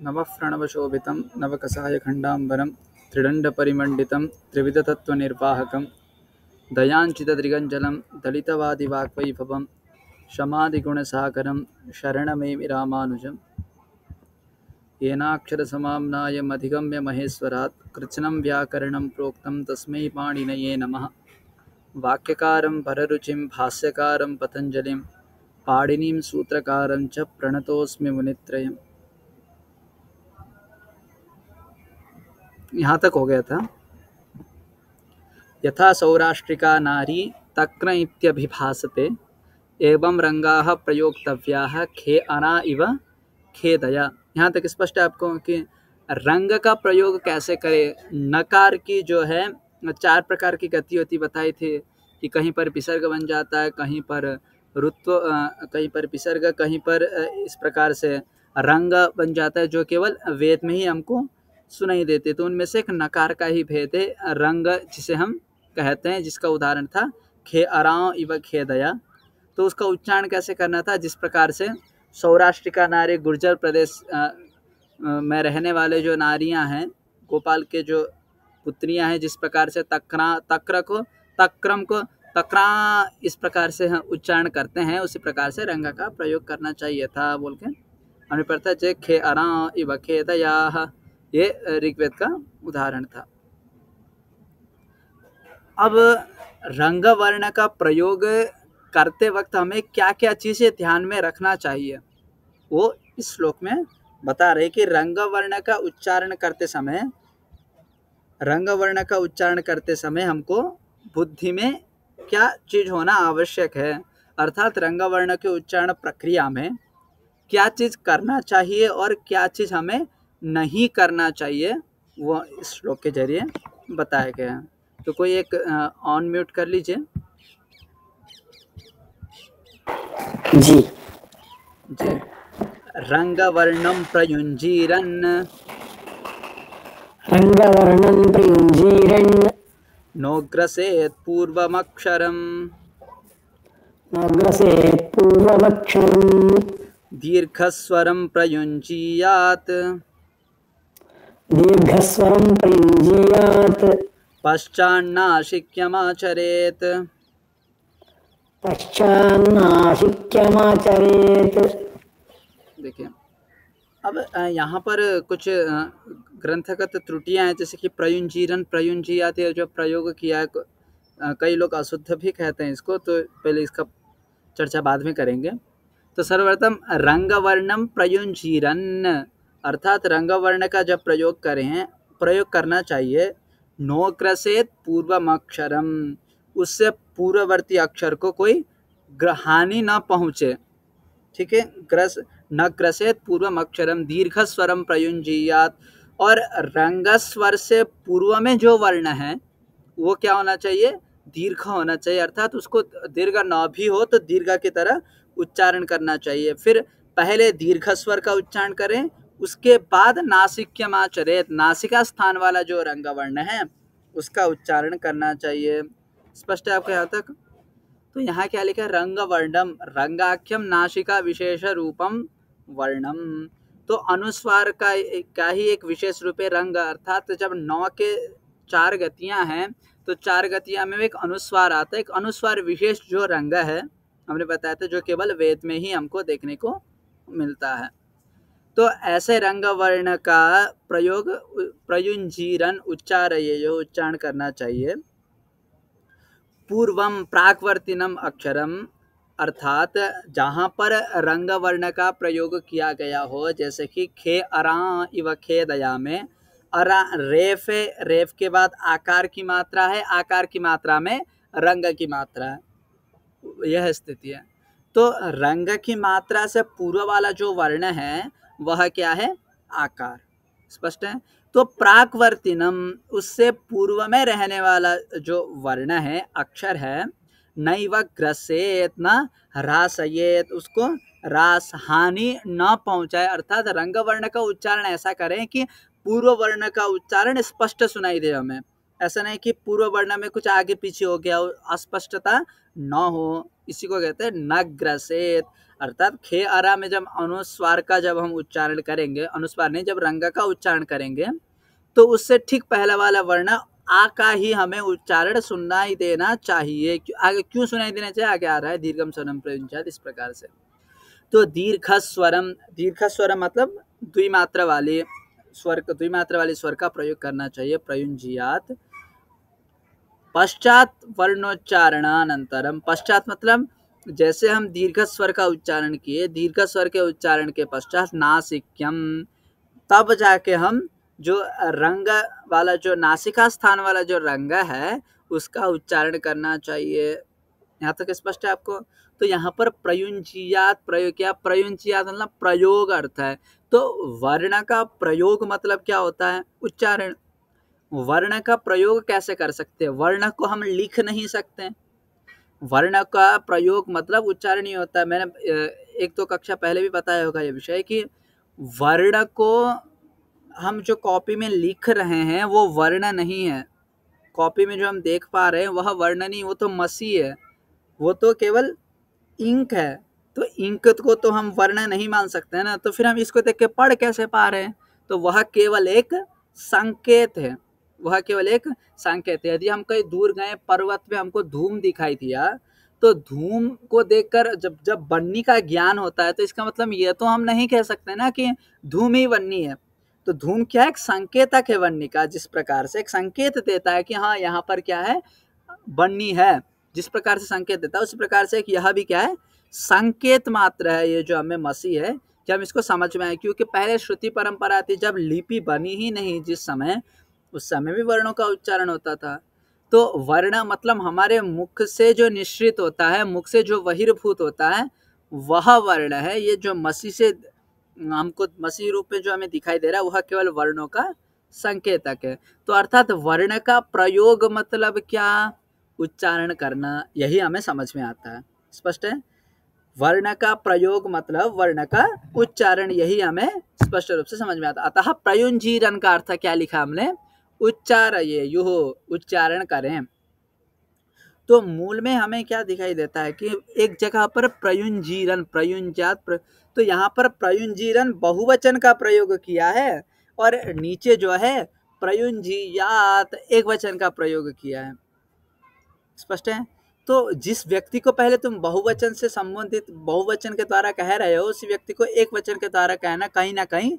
नवप्रणवशोभितं नवकसायखण्डाम्बरं त्रिदण्डपरिमण्डितं त्रिविधतत्त्वनिर्वाहकं दयाञ्चितदृगञ्जलं दलितवादिवाग्वैभवं शमादिगुणसागरं शरणमेमि रामानुजम् येनाक्षरसमाम्नायम् अधिगम्य महेश्वरात् कृत्स्नं व्याकरणं प्रोक्तं तस्मै पाणिनये नमः। वाक्यकारं पररुचिं भाष्यकारं पतञ्जलिं पाणिनिं सूत्रकारं च प्रणतोऽस्मि मुनित्रयम्। यहाँ तक हो गया था। यथा सौराष्ट्रिका नारी तक्र इत्यभिभासते एवं रंगाः प्रयोक्तव्याः खे अना इव खेदया। यहाँ तक स्पष्ट है आपको कि रंग का प्रयोग कैसे करें। नकार की जो है 4 प्रकार की गति होती बताई थी कि कहीं पर विसर्ग बन जाता है, कहीं पर रुत्व, कहीं पर विसर्ग, कहीं पर इस प्रकार से रंग बन जाता है जो केवल वेद में ही हमको सुनाई देते। तो उनमें से एक नकार का ही भेद है रंग, जिसे हम कहते हैं, जिसका उदाहरण था खे अराव इव खेदया। तो उसका उच्चारण कैसे करना था, जिस प्रकार से सौराष्ट्रिका नारी, गुर्जर प्रदेश में रहने वाले जो नारियां हैं, गोपाल के जो पुत्रियां हैं, जिस प्रकार से तक्रम को तक्रा इस प्रकार से उच्चारण करते हैं, उसी प्रकार से रंग का प्रयोग करना चाहिए था बोल के हमने पढ़ता है। खे अराव इव खेदया, ये ऋग्वेद का उदाहरण था। अब रंग वर्ण का प्रयोग करते वक्त हमें क्या क्या चीजें ध्यान में रखना चाहिए, वो इस श्लोक में बता रहे कि रंग वर्ण का उच्चारण करते समय हमको बुद्धि में क्या चीज होना आवश्यक है, अर्थात रंग वर्ण के उच्चारण प्रक्रिया में क्या चीज करना चाहिए और क्या चीज हमें नहीं करना चाहिए, वो इस श्लोक के जरिए बताया गया है। तो कोई एक ऑन म्यूट कर लीजिए। जी। रंगवर्णं प्रयुञ्जीरन् नोग्रसेत् पूर्वमक्षरम् दीर्घस्वरं प्रयुञ्जीयात् पश्चान्नासिक्यमाचरेत्। देखिए, अब यहाँ पर कुछ ग्रंथगत त्रुटियां हैं, जैसे कि प्रयुंजीरन प्रयुंजीयात जो प्रयोग किया है, कई लोग अशुद्ध भी कहते हैं इसको, तो पहले इसका चर्चा बाद में करेंगे। तो सर्वप्रथम रंगवर्णम प्रयुंजीरन, अर्थात रंगवर्ण का जब प्रयोग करना चाहिए, नोग्रसेत पूर्वम अक्षरम, उससे पूर्ववर्ती अक्षर को कोई हानि न पहुँचे। ठीक है, न ग्रसेत पूर्वम अक्षरम दीर्घस्वरम प्रयुंजीयात, और रंगस्वर से पूर्व में जो वर्ण है वो क्या होना चाहिए, दीर्घ होना चाहिए, अर्थात उसको दीर्घ न भी हो तो दीर्घ की तरह उच्चारण करना चाहिए। फिर पहले दीर्घ स्वर का उच्चारण करें, उसके बाद नासिक्यमाचरेत, नासिका स्थान वाला जो रंग वर्ण है उसका उच्चारण करना चाहिए। स्पष्ट है आपको यहाँ तक? तो यहाँ क्या लिखा है, रंग वर्णम रंगाख्यम नासिका विशेष रूपम वर्णम। तो अनुस्वार का ही एक विशेष रूप है रंग, अर्थात जब 9 के 4 गतियां हैं तो 4 गतियां में एक अनुस्वार आता है, एक अनुस्वार विशेष जो रंग है हमने बताया था, जो केवल वेद में ही हमको देखने को मिलता है। तो ऐसे रंग वर्ण का प्रयोग प्रयुंजीरन उच्चारण करना चाहिए। पूर्वम प्राकवर्तिनम अक्षरम, अर्थात जहाँ पर रंग वर्ण का प्रयोग किया गया हो, जैसे कि खे अरा इव खेदया में रेफ है, रेफ के बाद आकार की मात्रा है, आकार की मात्रा में रंग की मात्रा है, यह स्थिति है। तो रंग की मात्रा से पूर्व वाला जो वर्ण है वह क्या है, आकार। स्पष्ट है? तो प्राकवर्तिनम, उससे पूर्व में रहने वाला जो वर्ण है, अक्षर है, नैव ग्रसेत न ह्रासयेत, उसको रास हानि न पहुंचाए, अर्थात रंग वर्ण का उच्चारण ऐसा करें कि पूर्व वर्ण का उच्चारण स्पष्ट सुनाई दे हमें। ऐसा नहीं कि पूर्व वर्ण में कुछ आगे पीछे हो गया, अस्पष्टता न हो, इसी को कहते हैं नग्रसेत। अर्थात खे अरा में जब अनुस्वार का जब हम उच्चारण करेंगे, अनुस्वार नहीं, जब रंग का उच्चारण करेंगे तो उससे ठीक पहला वाला वर्ण आ का ही हमें उच्चारण सुनाई देना चाहिए। आगे क्यों सुनाई देना चाहिए, आगे आ रहा है दीर्घम स्वरम प्रयुंजात, इस प्रकार से। तो दीर्घ स्वरम मतलब द्विमात्रा वाले स्वर का प्रयोग करना चाहिए, प्रयुंजियात। पश्चात वर्णोच्चारणानंतरम, पश्चात मतलब जैसे हम दीर्घ स्वर का उच्चारण किए, दीर्घ स्वर के उच्चारण के पश्चात नासिक्यम, तब जाके हम जो रंग वाला, जो नासिका स्थान वाला जो रंग है उसका उच्चारण करना चाहिए। यहाँ तक स्पष्ट है आपको। तो यहाँ पर प्रयुंजियात प्रयोग किया, प्रयुंजियात मतलब प्रयोग अर्थ है। तो वर्ण का प्रयोग मतलब क्या होता है, उच्चारण। वर्ण का प्रयोग कैसे कर सकते हैं, वर्ण को हम लिख नहीं सकते, वर्ण का प्रयोग मतलब उच्चारण ही होता है। मैंने एक दो कक्षा पहले भी बताया होगा ये विषय कि वर्ण को हम जो कॉपी में लिख रहे हैं वो वर्ण नहीं है। कॉपी में जो हम देख पा रहे हैं वह वर्ण नहीं, वो तो मसी है, वो तो केवल इंक है। तो इंक को तो हम वर्ण नहीं मान सकते हैं ना, तो फिर हम इसको देख के पढ़ कैसे पा रहे हैं। तो वह केवल एक संकेत है, वह केवल एक संकेत है। यदि हम कहीं दूर गए पर्वत पे, हमको धूम दिखाई दिया, तो धूम को देखकर जब बन्नी का ज्ञान होता है तो इसका मतलब ये तो हम नहीं कह सकते ना कि धूम ही बन्नी है। तो धूम क्या है, एक संकेतक है बन्नी का, जिस प्रकार से एक संकेत देता है कि हाँ यहाँ पर क्या है, बन्नी है, जिस प्रकार से संकेत देता है उसी प्रकार से यह भी क्या है, संकेत मात्र है। ये जो हमें मसी है कि हम इसको समझ में आए, क्योंकि पहले श्रुति परंपरा थी, जब लिपि बनी ही नहीं जिस समय, उस समय भी वर्णों का उच्चारण होता था। तो वर्ण मतलब हमारे मुख से जो निश्रित होता है, मुख से जो बहिर्भूत होता है वह वर्ण है। ये जो मसी से हमको मसी रूप में जो हमें दिखाई दे रहा है वह केवल वर्णों का संकेतक है। तो अर्थात वर्ण का प्रयोग मतलब क्या, उच्चारण करना, यही हमें समझ में आता है। स्पष्ट है, वर्ण का प्रयोग मतलब वर्ण का उच्चारण, यही हमें स्पष्ट रूप से समझ में आता। अतः प्रयुंजीरन का अर्थ क्या लिखा हमने, उच्चारयेयुः, उच्चारण करें। तो मूल में हमें क्या दिखाई देता है कि एक जगह पर प्रयुंजीरन, प्रयुंजात, तो यहाँ पर प्रयुंजीरन बहुवचन का प्रयोग किया है और नीचे जो है प्रयुंजियात एक वचन का प्रयोग किया है। स्पष्ट है। तो जिस व्यक्ति को पहले तुम बहुवचन से संबंधित बहुवचन के द्वारा कह रहे हो, उसी व्यक्ति को एक वचन के द्वारा कहना कहीं ना कहीं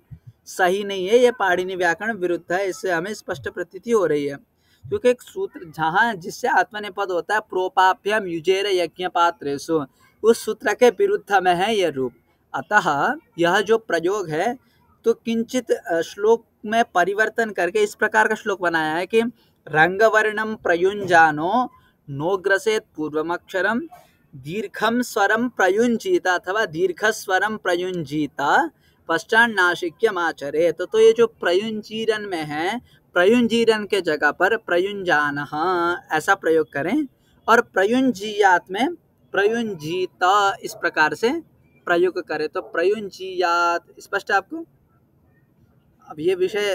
सही नहीं है, ये पाणिनि व्याकरण विरुद्ध है। इससे हमें स्पष्ट प्रतीति हो रही है, क्योंकि एक सूत्र जहाँ जिससे आत्मनेपद होता है, प्रोपाभ्यम युजेर यज्ञ पात्रेषु, उस सूत्र के विरुद्ध में है यह रूप। अतः यह जो प्रयोग है तो किंचित श्लोक में परिवर्तन करके इस प्रकार का श्लोक बनाया है कि रंगवर्णम प्रयुंजानो नोग्रसेत पूर्वमक्षरम दीर्घम स्वरम प्रयुंजीता अथवा दीर्घ स्वरम प्रयुंजीता पश्चात नासिक्यम आचरे। तो ये जो प्रयुंजीरन में है, प्रयुंजीरन के जगह पर प्रयुंजान ऐसा प्रयोग करें, और प्रयुंजियात में प्रयुंजीता इस प्रकार से प्रयोग करें। तो प्रयुंजियात स्पष्ट है आपको। अब ये विषय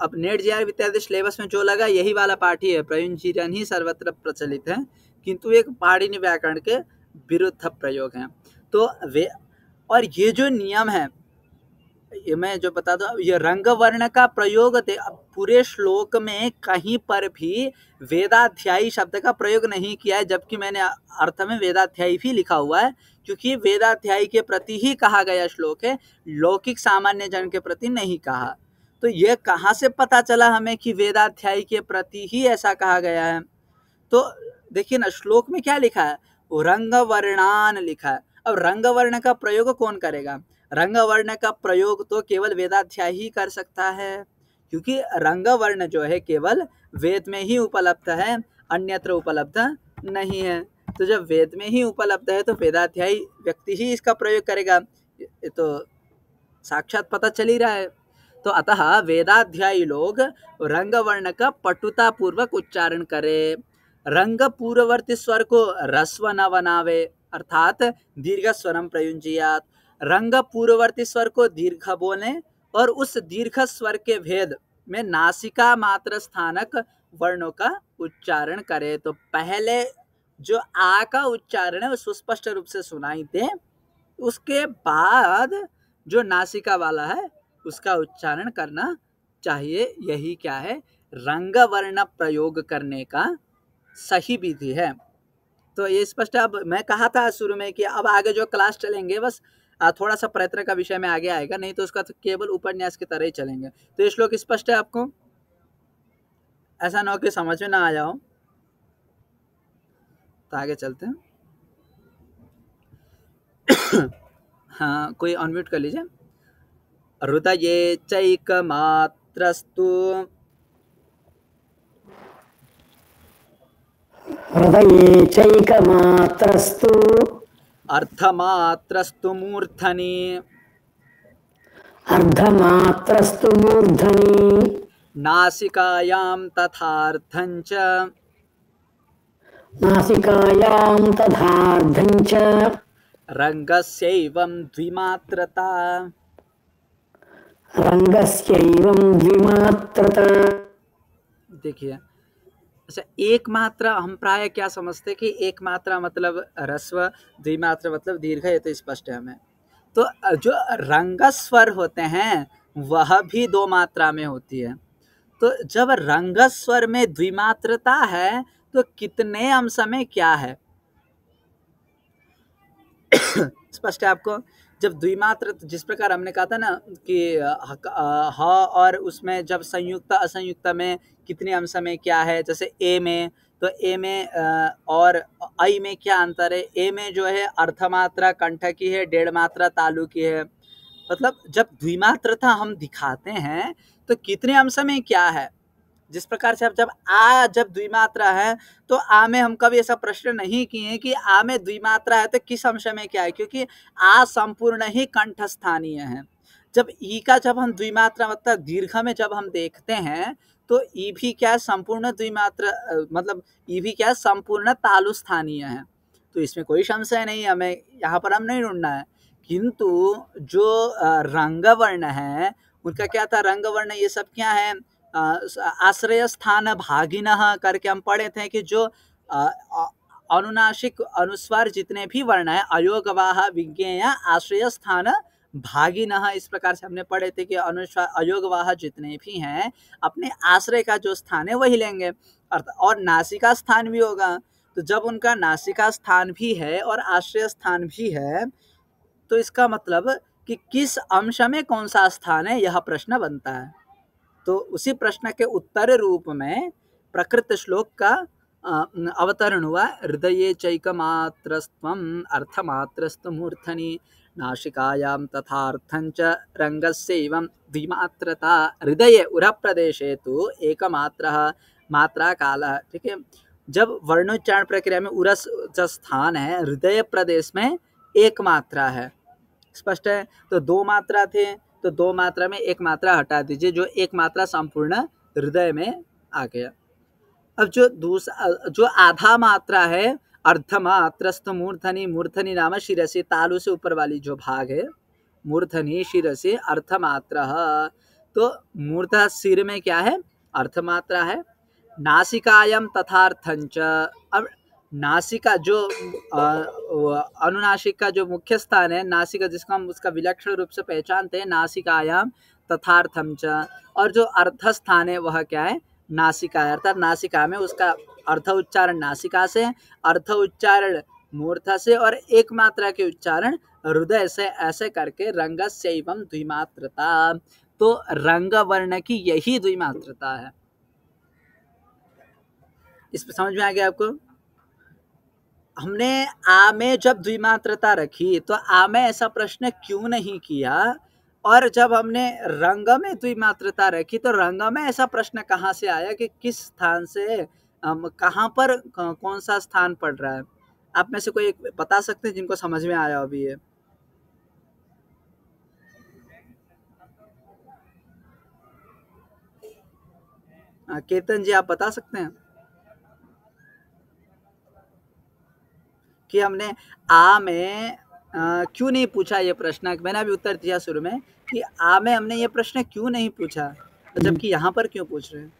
अब नेट जीआर इत्यादि सिलेबस में जो लगा यही वाला पाठ ही है, प्रयुंजीरन ही सर्वत्र प्रचलित है, किंतु एक पाणिनि व्याकरण के विरुद्ध प्रयोग है। तो वे, और ये जो नियम है, ये मैं जो बता दूं, ये रंग वर्ण का प्रयोग पूरे श्लोक में कहीं पर भी वेदाध्यायी शब्द का प्रयोग नहीं किया है, जबकि मैंने अर्थ में वेदाध्यायी भी लिखा हुआ है, क्योंकि वेदाध्यायी के प्रति ही कहा गया श्लोक है, लौकिक सामान्य जन के प्रति नहीं कहा। तो ये कहाँ से पता चला हमें कि वेदाध्यायी के प्रति ही ऐसा कहा गया है। तो देखिए ना, श्लोक में क्या लिखा है, रंग वर्णान लिखा है। अब रंग वर्ण का प्रयोग कौन करेगा, रंग वर्ण का प्रयोग तो केवल वेदाध्यायी ही कर सकता है, क्योंकि रंग वर्ण जो है केवल वेद में ही उपलब्ध है, अन्यत्र उपलब्ध नहीं है। तो जब वेद में ही उपलब्ध है तो वेदाध्यायी व्यक्ति ही इसका प्रयोग करेगा, ये तो साक्षात पता चल ही रहा है। तो अतः वेदाध्यायी लोग रंग वर्ण का पटुता पूर्वक उच्चारण करें, रंग पूर्ववर्ती स्वर को रस्व न बनावे, अर्थात दीर्घ स्वरम प्रयुंजियात, रंग पूर्ववर्ती स्वर को दीर्घ बोले और उस दीर्घ स्वर के भेद में नासिका मात्र स्थानक वर्णों का उच्चारण करे। तो पहले जो आ का उच्चारण है वो सुस्पष्ट रूप से सुनाई दे, उसके बाद जो नासिका वाला है उसका उच्चारण करना चाहिए। यही क्या है, रंग वर्ण प्रयोग करने का सही विधि है। तो ये स्पष्ट है। अब मैं कहा था शुरू में कि अब आगे जो क्लास चलेंगे बस थोड़ा सा प्रयत्न का विषय में आगे आएगा, नहीं तो उसका तो केवल उपन्यास की तरह ही चलेंगे। तो ये श्लोक स्पष्ट है आपको, ऐसा ना हो कि समझ में ना आ जाओ। तो आगे चलते हैं। हाँ, कोई अनम्यूट कर लीजिए। हृदये चैकमात्रस्तु हृदये चैकमात्रस्तु अर्थमात्रस्तु मूर्धनि अर्धमात्रस्तु मूर्धनि नासिकायां तथार्थञ्च नासिकायां तथार्धं च रङ्गस्यैवं द्विमात्रता। रङ्गस्यैवं द्विमात्रता। देखिए, अच्छा, एक मात्रा हम प्राय क्या समझते कि एक मात्रा मतलब ह्रस्व, द्विमात्रा मतलब दीर्घ, ये तो स्पष्ट है हमें। तो जो रंग स्वर होते हैं वह भी दो मात्रा में होती है। तो जब रंग स्वर में द्विमात्रता है तो कितने अंश में क्या है स्पष्ट है आपको। जब द्विमात्र, जिस प्रकार हमने कहा था ना कि ह और उसमें जब संयुक्त असंयुक्त में कितने अंश में क्या है, जैसे ए में, तो ए में और आई में क्या अंतर है। ए में जो है अर्धमात्रा कंठ की है, डेढ़ मात्रा तालु की है। मतलब जब द्विमात्रता हम दिखाते हैं तो कितने अंश में क्या है। जिस प्रकार से अब जब द्विमात्रा है तो आ में हम कभी ऐसा प्रश्न नहीं किए कि आ में द्विमात्रा है तो किस अंश में क्या है, क्योंकि आ संपूर्ण ही कंठ स्थानीय है। जब ई का जब हम द्विमात्रा मतलब दीर्घ में जब हम देखते हैं तो ई भी क्या है, संपूर्ण द्विमात्रा, मतलब ई भी क्या है, संपूर्ण तालु स्थानीय है। तो इसमें कोई संशय नहीं, हमें यहाँ पर हम नहीं ढूंढना है। किंतु जो रंग वर्ण है उनका क्या था, रंग वर्ण ये सब क्या है, आश्रय स्थान भागिनः करके हम पढ़े थे कि जो अनुनासिक अनुस्वार जितने भी वर्ण है अयोगवाह विज्ञेय आश्रय स्थान भागिनः, इस प्रकार से हमने पढ़े थे कि अनुस्वार अयोगवाह जितने भी हैं अपने आश्रय का जो स्थान है वही लेंगे, और नासिका स्थान भी होगा। तो जब उनका नासिका स्थान भी है और आश्रय स्थान भी है तो इसका मतलब कि किस अंश में कौन सा स्थान है, यह प्रश्न बनता है। तो उसी प्रश्न के उत्तर रूप में प्रकृत श्लोक का अवतरण हुआ। हृदये चैकमात्रस्त्वम् अर्थमात्रस्तु मूर्धनि नासिकायां तथार्थञ्च रङ्गस्यैवं द्विमात्रता। हृदये उरः प्रदेशे तु एकमात्रः मात्रा कालः। ठीक है, जब वर्णोच्चारण प्रक्रिया में उरस जो स्थान है हृदय प्रदेश में एक मात्रा है, स्पष्ट है। तो दो मात्रा थे तो दो मात्रा में एक मात्रा हटा दीजिए, जो एक मात्रा संपूर्ण हृदय में आ गया। अब जो आधा मात्रा है अर्धमात्रस्त मूर्धनि, मूर्धनि नाम शिरसि, तालु से ऊपर वाली जो भाग है मूर्धनि शिरसि अर्थमात्र। तो मूर्धा सिर में क्या है, अर्थमात्रा है। नासिकायम तथार्थंच, अब नासिका जो अनुनासिक का जो मुख्य स्थान है नासिका, जिसको हम उसका विलक्षण रूप से पहचानते हैं, नासिकायाम तथार्थम च, और जो अर्थ स्थान है वह क्या है, नासिका है। अर्थात नासिका में उसका अर्थ उच्चारण नासिका से, अर्थ उच्चारण मूर्धा से, और एक मात्रा के उच्चारण हृदय से, ऐसे करके रंगस्यैवं द्विमात्रता। तो रंग वर्ण की यही द्विमात्रता है। इस पर समझ में आ गया आपको। हमने आ में जब द्विमात्रता रखी तो आ में ऐसा प्रश्न क्यों नहीं किया, और जब हमने रंग में द्विमात्रता रखी तो रंग में ऐसा प्रश्न कहाँ से आया कि किस स्थान से कहाँ पर कौन सा स्थान पड़ रहा है। आप में से कोई एक बता सकते हैं जिनको समझ में आया अभी ये। कीर्तन जी, आप बता सकते हैं कि हमने आ में क्यों नहीं पूछा ये प्रश्न। मैंने अभी उत्तर दिया शुरू में कि आ में हमने ये प्रश्न क्यों नहीं पूछा, जबकि यहाँ पर क्यों पूछ रहे हैं।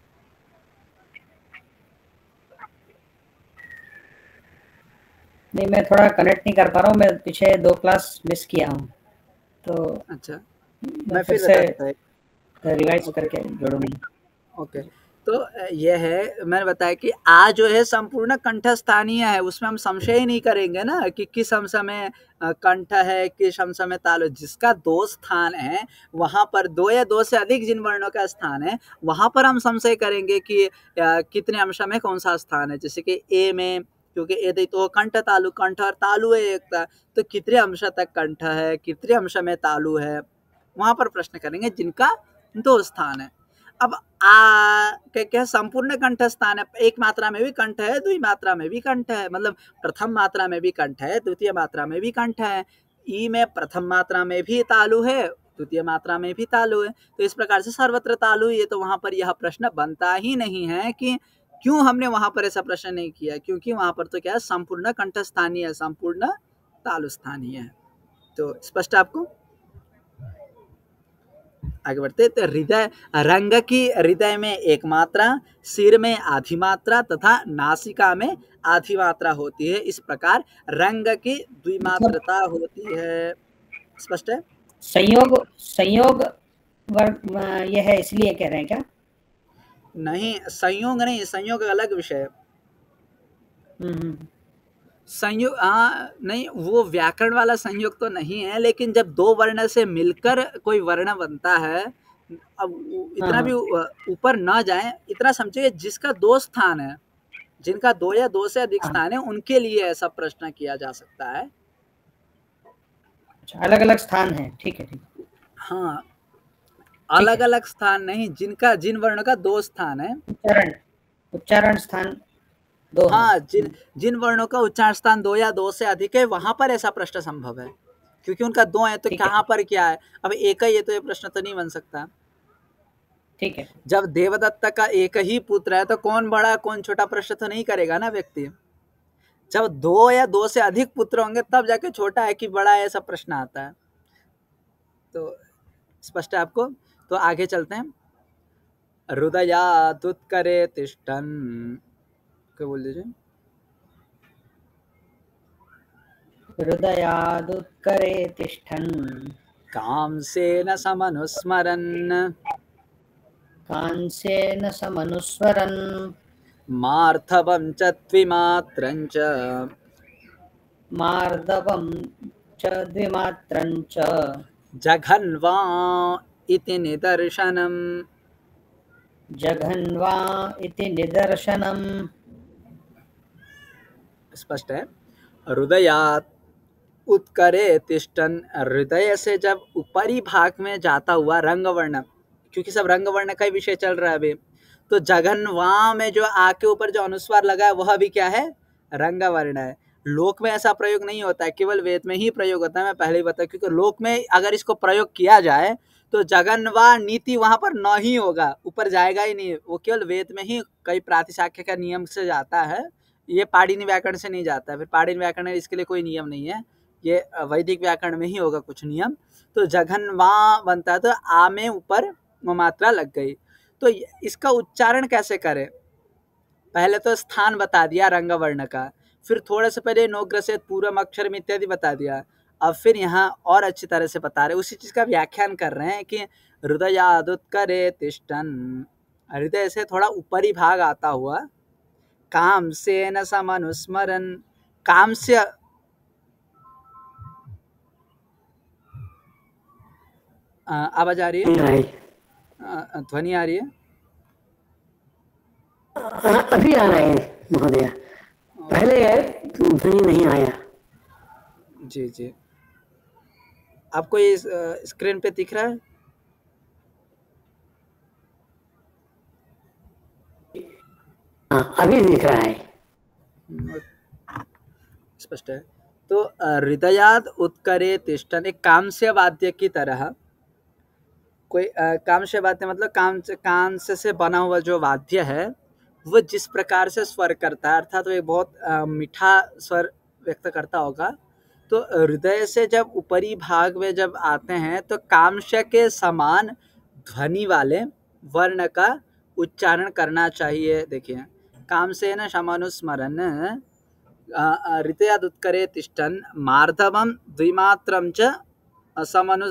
नहीं, मैं थोड़ा कनेक्ट नहीं कर पा रहा हूँ, मैं पीछे 2 क्लास मिस किया हूँ, तो अच्छा, मैं मैं फिर फिर से बता देता हूँ। रिवाइज ओके करके जोड़ूंगा। ओके। तो ये है, मैंने बताया कि आ जो है संपूर्ण कंठस्थानीय है, उसमें हम संशय ही नहीं करेंगे ना कि किस अंश में कंठ है, किस अंश में तालु है। जिसका दो स्थान है वहां पर, दो या दो से अधिक जिन वर्णों का स्थान है वहां पर हम संशय करेंगे कि कितने अंश में कौन सा स्थान है। जैसे कि ए में, क्योंकि ए तो कंठ तालु, कंठ और तालु है एक था, तो कितने अंश तक कंठ है, कितने अंश में तालु है, वहां पर प्रश्न करेंगे जिनका दो स्थान है। अब आ क्या संपूर्ण कंठ स्थान है, एक मात्रा में भी कंठ है, द्वि मात्रा में भी कंठ है, मतलब प्रथम मात्रा में भी कंठ है, द्वितीय मात्रा में भी कंठ है। ई में प्रथम मात्रा में भी तालु है, द्वितीय मात्रा में भी तालु है, तो इस प्रकार से सर्वत्र तालु है। तो वहां पर यह प्रश्न बनता ही नहीं है कि क्यों हमने वहां पर ऐसा प्रश्न नहीं किया, क्योंकि वहां पर तो क्या है, संपूर्ण कंठ स्थानीय है, संपूर्ण तालु स्थानीय है। तो स्पष्ट आपको? आगे बढ़ते, तो हृदय, रंग की हृदय में एक मात्रा, सिर में आधी मात्रा तथा नासिका में आधी मात्रा होती है। इस प्रकार रंग की मतलब द्विमात्रता होती है। स्पष्ट है? संयोग वर्ग ये है इसलिए कह रहे हैं क्या? नहीं, संयोग नहीं, संयोग अलग विषय है। संयोग नहीं, वो व्याकरण वाला संयोग तो नहीं है, लेकिन जब दो वर्ण से मिलकर कोई वर्ण बनता है, अब इतना भी ऊपर न जाए, इतना समझिए जिसका दो स्थान है, जिनका दो या दो से अधिक स्थान है, उनके लिए ऐसा प्रश्न किया जा सकता है। अच्छा, अलग अलग स्थान है, ठीक है, ठीक। हाँ, अलग अलग स्थान नहीं, जिनका, जिन वर्ण का दो स्थान है, उच्चारण स्थान दो है। हाँ, जिन वर्णों का उच्चारण स्थान दो या दो से अधिक है, वहां पर ऐसा प्रश्न संभव है, क्योंकि उनका दो है, तो कहाँ पर क्या है। अब एक ही है तो ये प्रश्न तो नहीं बन सकता। ठीक है। जब देवदत्त का एक ही पुत्र है तो कौन बड़ा कौन छोटा प्रश्न तो नहीं करेगा ना व्यक्ति। जब दो या दो से अधिक पुत्र होंगे तब जाके छोटा है कि बड़ा है, ऐसा प्रश्न आता है। तो स्पष्ट है आपको? तो आगे चलते हैं। हृदयादुत्करे तिष्ठन्, क्या बोल दीजिए? हृदयादुत्करे तिष्ठन् कांसेन समनुस्मरन्, कांसेन समनुस्मरन् मार्धवं च द्विमात्रं च, मार्दवं च द्विमात्रं च जघन्वा इति निदर्शनम्, जघन्वा इति निदर्शनम्। स्पष्ट है। हृदयात् उत्करे तिष्ठन्, हृदय से जब ऊपरी भाग में जाता हुआ रंगवर्ण, क्योंकि सब रंगवर्ण का ही विषय चल रहा है अभी, तो जघन्वा में जो आ के ऊपर जो अनुस्वार लगा है वह भी क्या है, रंगवर्ण है। लोक में ऐसा प्रयोग नहीं होता है, केवल वेद में ही प्रयोग होता है। मैं पहले ही बताया, क्योंकि लोक में अगर इसको प्रयोग किया जाए तो जगन्वा नीति वहां पर न ही होगा, ऊपर जाएगा ही नहीं। वो केवल वेद में ही कई प्रातिशाख्य का नियम से जाता है, ये पाणिनि व्याकरण से नहीं जाता है। फिर पाणिनि व्याकरण में इसके लिए कोई नियम नहीं है, ये वैदिक व्याकरण में ही होगा कुछ नियम। तो जघन्वा बनता है तो आ में ऊपर मात्रा लग गई। तो इसका उच्चारण कैसे करें? पहले तो स्थान बता दिया रंगवर्ण का, फिर थोड़े से पहले नोग्रसेत पूर्वम अक्षर इत्यादि बता दिया। अब फिर यहाँ और अच्छी तरह से बता रहे, उसी चीज का व्याख्यान कर रहे हैं कि हृदयादुत्करे तिष्ठन्, हृदय से थोड़ा ऊपरी भाग आता हुआ, काम से न समनुस्मरन्, काम से आवाज आ रही है? ध्वनि आ रही है? अभी आ रहा है महोदय, पहले ध्वनि नहीं आया। जी जी, आपको ये स्क्रीन पे दिख रहा है? अभी दिख रहा है, स्पष्ट है। तो हृदयाद उत्करे तिष्ठन्, एक कांस्य वाद्य की तरह, कोई कांस्य वाद्य मतलब कांस्य से बना हुआ जो वाद्य है वो जिस प्रकार से स्वर करता है, अर्थात वो एक बहुत मीठा स्वर व्यक्त करता होगा। तो हृदय से जब ऊपरी भाग में जब आते हैं तो कांस्य के समान ध्वनि वाले वर्ण का उच्चारण करना चाहिए। देखिए, कामसेन समनुस्मरन्, ऋतयाद उत्करे तिष्ठन् मार्दवम द्विमात्रम च समनु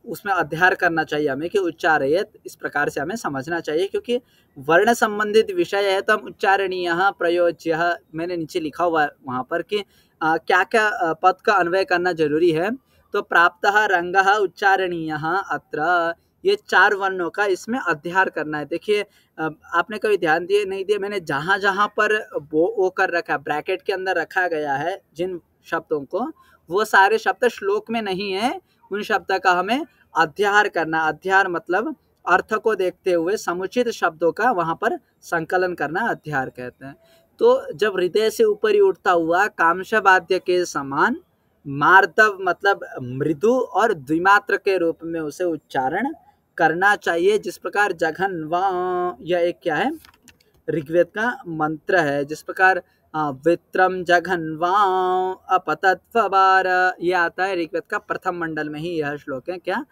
उसमें अध्ययन करना चाहिए हमें कि उच्चारयत, इस प्रकार से हमें समझना चाहिए, क्योंकि वर्ण संबंधित विषय है तो हम उच्चारणीय प्रयोज्य, मैंने नीचे लिखा हुआ है वहाँ पर कि क्या क्या पद का अन्वय करना जरूरी है। तो प्राप्तः रंगः उच्चारणीयः अत्र, ये 4 वर्णों का इसमें अध्ययन करना है। देखिए आपने कभी ध्यान दिए नहीं दिए, मैंने जहाँ जहाँ पर वो कर रखा है, ब्रैकेट के अंदर रखा गया है जिन शब्दों को, वो सारे शब्द श्लोक में नहीं है, उन शब्द का हमें अध्ययन करना। अध्ययन मतलब अर्थ को देखते हुए समुचित शब्दों का वहाँ पर संकलन करना अध्ययन कहते हैं। तो जब हृदय से ऊपर ही उठता हुआ कामशवाद्य के समान मार्दव मतलब मृदु और द्विमात्र के रूप में उसे उच्चारण करना चाहिए, जिस प्रकार जघन यह एक क्या है, ऋग्वेद का मंत्र है। जिस प्रकार वित्रम जघन्वां अपतत्ववार, ये आता है ऋग्वेद का प्रथम मंडल में ही यह श्लोक है। क्या,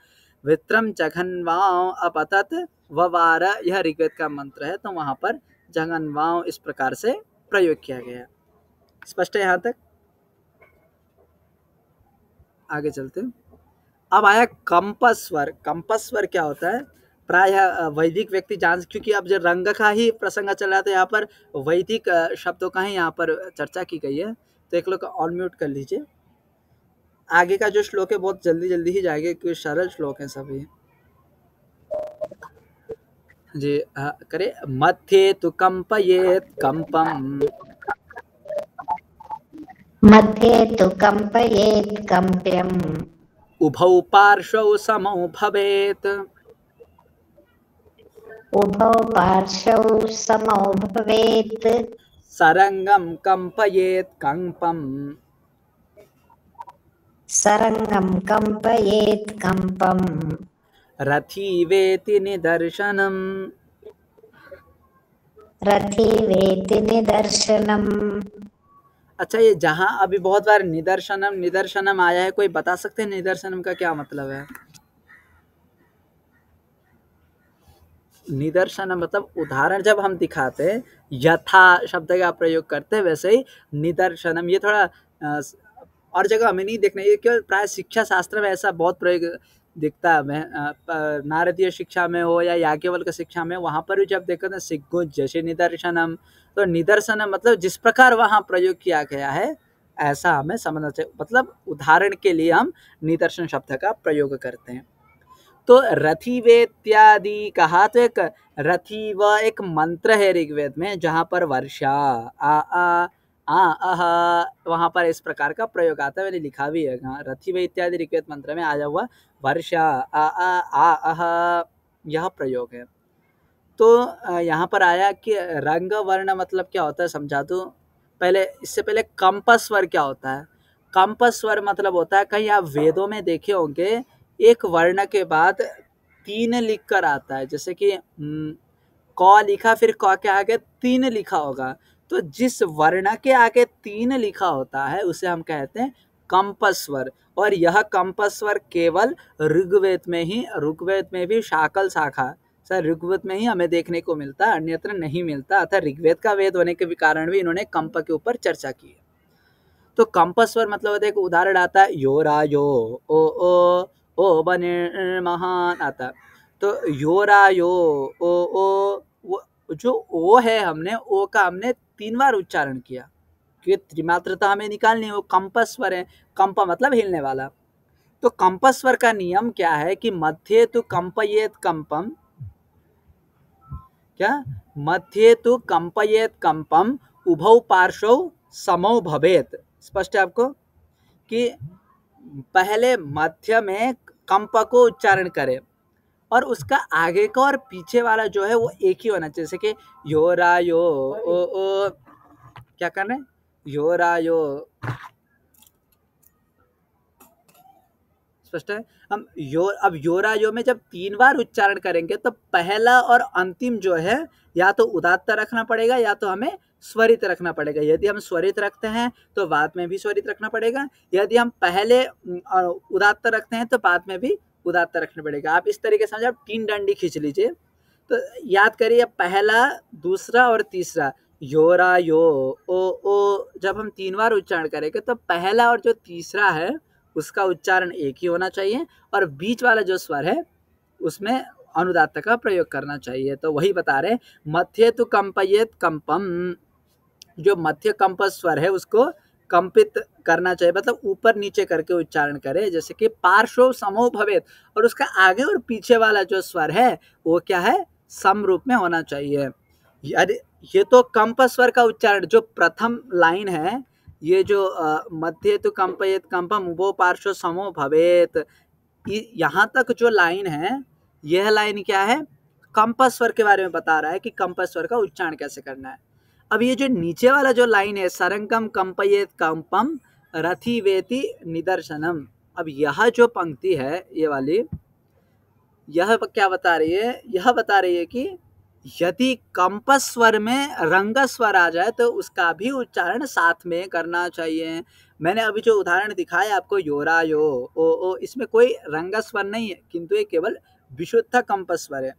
वित्रम जघन्वां अपतत ववार, यह ऋग्वेद का मंत्र है। तो वहां पर जघन्वां इस प्रकार से प्रयोग किया गया है। स्पष्ट है यहाँ तक? आगे चलते हैं। अब आया कंपस्वर। कंपस्वर क्या होता है? प्राय वैदिक व्यक्ति जान, क्योंकि अब जो रंग का ही प्रसंग चल रहा था, यहाँ पर वैदिक शब्दों का ही यहाँ पर चर्चा की गई है। तो एक लोग ऑन म्यूट कर लीजिए। आगे का जो श्लोक है बहुत जल्दी जल्दी ही जाएंगे, क्योंकि सरल श्लोक है सभी जी। करे मध्ये तु कंपयेत कंपम, मध्ये तु कंपयेत् कंप्यम्, उभौ पार्श्वौ समौ भवेत्, उभौ पार्श्वौ समौ भवेत्, सरंगम कंपयेत कंपम, सरंगम कंपयेत् कंपम्, रथी वेति निदर्शनम, रथी वेति निदर्शनम्। अच्छा, ये जहाँ अभी बहुत बार निदर्शनम निदर्शनम आया है, कोई बता सकते हैं निदर्शनम का क्या मतलब है? निदर्शनम मतलब उदाहरण जब हम दिखाते हैं, यथा शब्द का प्रयोग करते हैं, वैसे ही निदर्शनम। ये थोड़ा और जगह हमें नहीं देखना, ये केवल प्राय शिक्षा शास्त्र में ऐसा बहुत प्रयोग दिखता है हमें। नारदीय शिक्षा में हो या याज्ञवल्क्य शिक्षा में, वहाँ पर भी जब देखते हैं सिग्गुज जैसे निदर्शनम, तो निदर्शनम मतलब जिस प्रकार वहाँ प्रयोग किया गया है ऐसा हमें समझना चाहिए। मतलब उदाहरण के लिए हम निदर्शन शब्द का प्रयोग करते हैं। तो रथी वे इत्यादि कहा, तो एक रथी व एक मंत्र है ऋग्वेद में, जहाँ पर वर्षा वहाँ पर इस प्रकार का प्रयोग आता है। मैंने लिखा भी है, रथी वे इत्यादि ऋग्वेद मंत्र में आया हुआ वर्षा यह प्रयोग है। तो यहाँ पर आया कि रंग वर्ण मतलब क्या होता है, समझा दूं पहले। इससे पहले कंपस स्वर क्या होता है? कंपस स्वर मतलब होता है, कहीं आप वेदों में देखे होंगे, एक वर्ण के बाद 3 लिख कर आता है, जैसे कि क लिखा, फिर क के आगे 3 लिखा होगा। तो जिस वर्ण के आगे 3 लिखा होता है उसे हम कहते हैं कंपस स्वर। और यह कंपस स्वर केवल ऋग्वेद में ही, ऋग्वेद में भी शाकल शाखा सर ऋग्वेद में ही हमें देखने को मिलता है, अन्यत्र नहीं मिलता। अतः ऋग्वेद का वेद होने के कारण भी इन्होंने कंप के ऊपर चर्चा की है। तो कंपस स्वर मतलब होता है, एक उदाहरण आता है योरायो ओ बने महान आता। तो योरायो ओ जो ओ है, हमने ओ का हमने 3 बार उच्चारण किया, क्योंकि त्रिमात्रता हमें निकालनी है। वो कंपस स्वर है, कंप मतलब हिलने वाला। तो कंपस स्वर का नियम क्या है कि मध्ये तु कंपयेत कंपम, क्या मध्ये तु कंपयेत कंपम, उभौ पार्श्वौ समौ भवेत। स्पष्ट है आपको कि पहले मध्य में कंप को उच्चारण करें और उसका आगे का और पीछे वाला जो है वो एक ही होना चाहिए। जैसे कि योरायो ओ क्या करना है, योरायो। स्पष्ट है? हम अब योरायो में जब 3 बार उच्चारण करेंगे तो पहला और अंतिम जो है या तो उदात्त रखना पड़ेगा या तो हमें स्वरित रखना पड़ेगा। यदि हम स्वरित रखते हैं तो बाद में भी स्वरित रखना पड़ेगा, यदि हम पहले उदात्त रखते हैं तो बाद में भी उदात्त रखना पड़ेगा। आप इस तरीके से आप 3 डंडी खींच लीजिए, तो याद करिए पहला, दूसरा और तीसरा योरा यो ओ जब हम 3 बार उच्चारण करेंगे तो पहला और जो तीसरा है उसका उच्चारण एक ही होना चाहिए और बीच वाला जो स्वर है उसमें अनुदात्त का प्रयोग करना चाहिए। तो वही बता रहे मध्य तु कंपयेत कंपम, जो मध्य कंप स्वर है उसको कंपित करना चाहिए, मतलब ऊपर नीचे करके उच्चारण करे, जैसे कि पार्श्व समो भवेत, और उसका आगे और पीछे वाला जो स्वर है वो क्या है, सम रूप में होना चाहिए। ये तो कंप स्वर का उच्चारण जो प्रथम लाइन है, ये जो मध्य तो कंपयेत कंपम उभो पार्श्व समो भवेत, यहाँ तक जो लाइन है यह लाइन क्या है, कंप स्वर के बारे में बता रहा है कि कंप स्वर का उच्चारण कैसे करना है। अब ये जो नीचे वाला जो लाइन है सरंगम कंपयेत कंपम रथी वेति निदर्शनम, अब यह जो पंक्ति है ये वाली, यह क्या बता रही है, यह बता रही है कि यदि कंप स्वर में रंग स्वर आ जाए तो उसका भी उच्चारण साथ में करना चाहिए। मैंने अभी जो उदाहरण दिखाया आपको योरा यो ओ, इसमें कोई रंग स्वर नहीं है किंतु ये केवल विशुद्ध कंप स्वर है।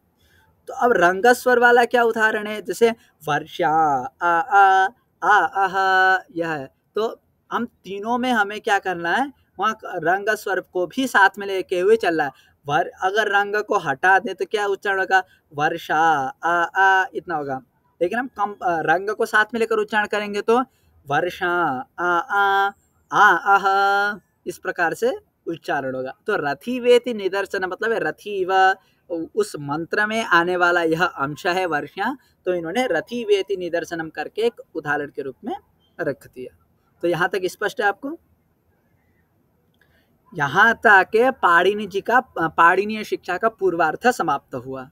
तो अब रंग स्वर वाला क्या उदाहरण है, जैसे वर्षा आ आह, यह है। तो हम तीनों में हमें क्या करना है, वहाँ रंग स्वर को भी साथ में लेके हुए चल रहा है। अगर रंग को हटा दें तो क्या उच्चारण होगा, वर्षा आ इतना होगा, लेकिन हम रंग को साथ में लेकर उच्चारण करेंगे तो वर्षा आ आह, इस प्रकार से उच्चारण होगा। तो रथी वेति निदर्शन मतलब है रथी व, उस मंत्र में आने वाला यह अंश है वर्षा, तो इन्होंने रथी वेति निदर्शनम करके एक उदाहरण के रूप में रख दिया। तो यहाँ तक स्पष्ट है आपको, यहाँ तक पाणिनि जी का पाणिनीय शिक्षा का पूर्वार्थ समाप्त हुआ।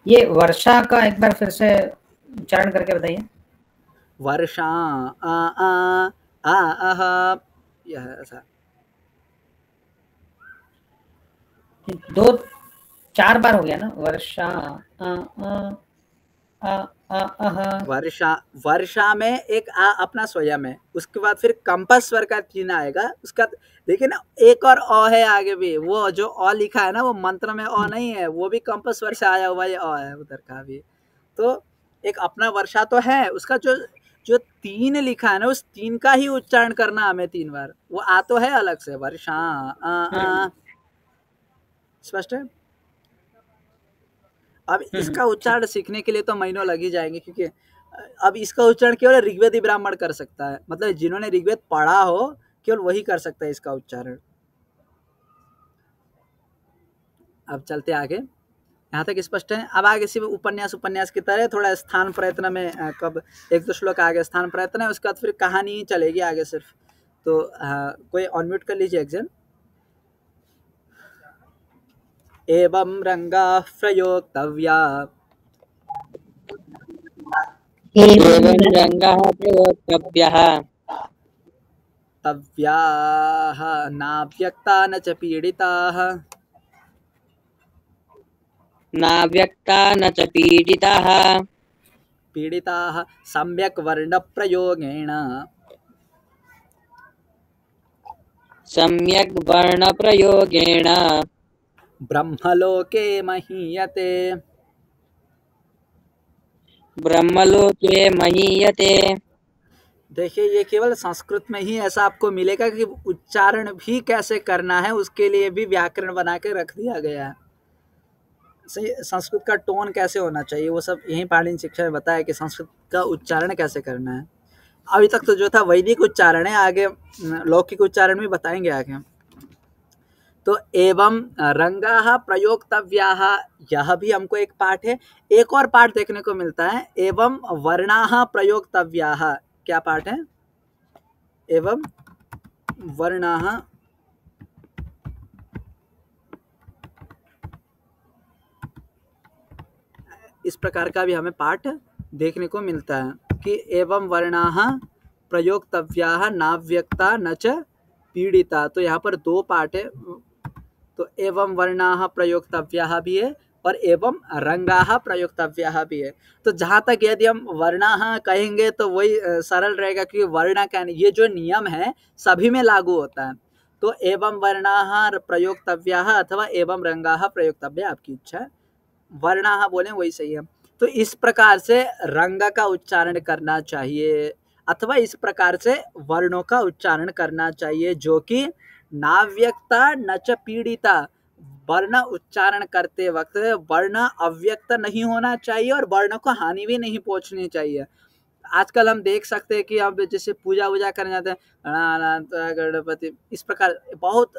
ये वर्षा का एक बार फिर से उच्चारण करके बताइए। वर्षा आ आह, यह ऐसा 2-4 बार हो गया ना, वर्षा वर्षा में एक आ अपना स्वयं है, उसके बाद फिर कंपस स्वर का चिन्ह आएगा, उसका देखिए ना एक और अ है आगे भी, वो जो अ लिखा है ना वो मंत्र में अ नहीं है, वो भी कंपस स्वर से आया हुआ ये अ है उधर का भी। तो एक अपना वर्षा तो है, उसका जो जो 3 लिखा है ना उस 3 का ही उच्चारण करना हमें 3 बार, वो आ तो है अलग से वर्षा स्पष्ट है। अब इसका उच्चारण सीखने के लिए तो महीनों लग ही जाएंगे, क्योंकि अब इसका उच्चारण केवल ऋग्वेदी ब्राह्मण कर सकता है, मतलब जिन्होंने ऋग्वेद पढ़ा हो केवल वही कर सकता है इसका उच्चारण। अब चलते आगे, यहाँ तक स्पष्ट है। अब आगे सिर्फ उपन्यास की तरह थोड़ा स्थान प्रयत्न में कब 1-2 श्लोक आगे स्थान प्रयत्न है, उसके बाद फिर कहानी ही चलेगी आगे सिर्फ। तो कोई अनम्यूट कर लीजिए एग्जाम। एवं रंगाः प्रयोक्तव्या, एवं रंगः प्रयोक्तव्यः, तव्याः नाव्यक्ता न च पीडिताः, नाव्यक्ता न च पीडिताः, पीडिताः सम्यक् वर्णप्रयोगेण, सम्यक् वर्णप्रयोगेण, ब्रह्मलोके महीयते, ब्रह्मलोके महीयते। देखिए ये केवल संस्कृत में ही ऐसा आपको मिलेगा कि उच्चारण भी कैसे करना है उसके लिए भी व्याकरण बना के रख दिया गया है। सही, संस्कृत का टोन कैसे होना चाहिए वो सब यही पाणिनि शिक्षा में बताया कि संस्कृत का उच्चारण कैसे करना है। अभी तक तो जो था वैदिक उच्चारण है, आगे लौकिक उच्चारण भी बताएंगे आगे। तो एवं रंगाः प्रयोक्तव्याः, यह भी हमको एक पाठ है। एक और पाठ देखने को मिलता है, एवं वर्णाः प्रयोक्तव्याः, क्या पाठ है, एवं वर्णाः इस प्रकार का भी हमें पाठ देखने को मिलता है कि एवं वर्णाः प्रयोक्तव्याः नाव्यक्ता न च पीड़िता। तो यहाँ पर 2 पाठ है, तो एवं वर्णाः प्रयोक्तव्याः भी है और एवं रंगाः प्रयोक्तव्याः भी है। तो जहाँ तक यदि हम वर्णाः कहेंगे तो वही सरल रहेगा, क्योंकि वर्ण का ये जो नियम है सभी में लागू होता है। तो एवं वर्णाः प्रयोक्तव्याः अथवा एवं रंगाः प्रयोक्तव्याः, आपकी इच्छा है, वर्णाः बोले वही सही है। तो इस प्रकार से रंग का उच्चारण करना चाहिए अथवा इस प्रकार से वर्णों का उच्चारण करना चाहिए, जो कि नाव्यक्ता न च पीड़िता। वर्ण उच्चारण करते वक्त वर्ण अव्यक्त नहीं होना चाहिए और वर्ण को हानि भी नहीं पहुंचनी चाहिए। आजकल हम देख सकते हैं कि अब जैसे पूजा वूजा करने जाते हैं गणपति, इस प्रकार बहुत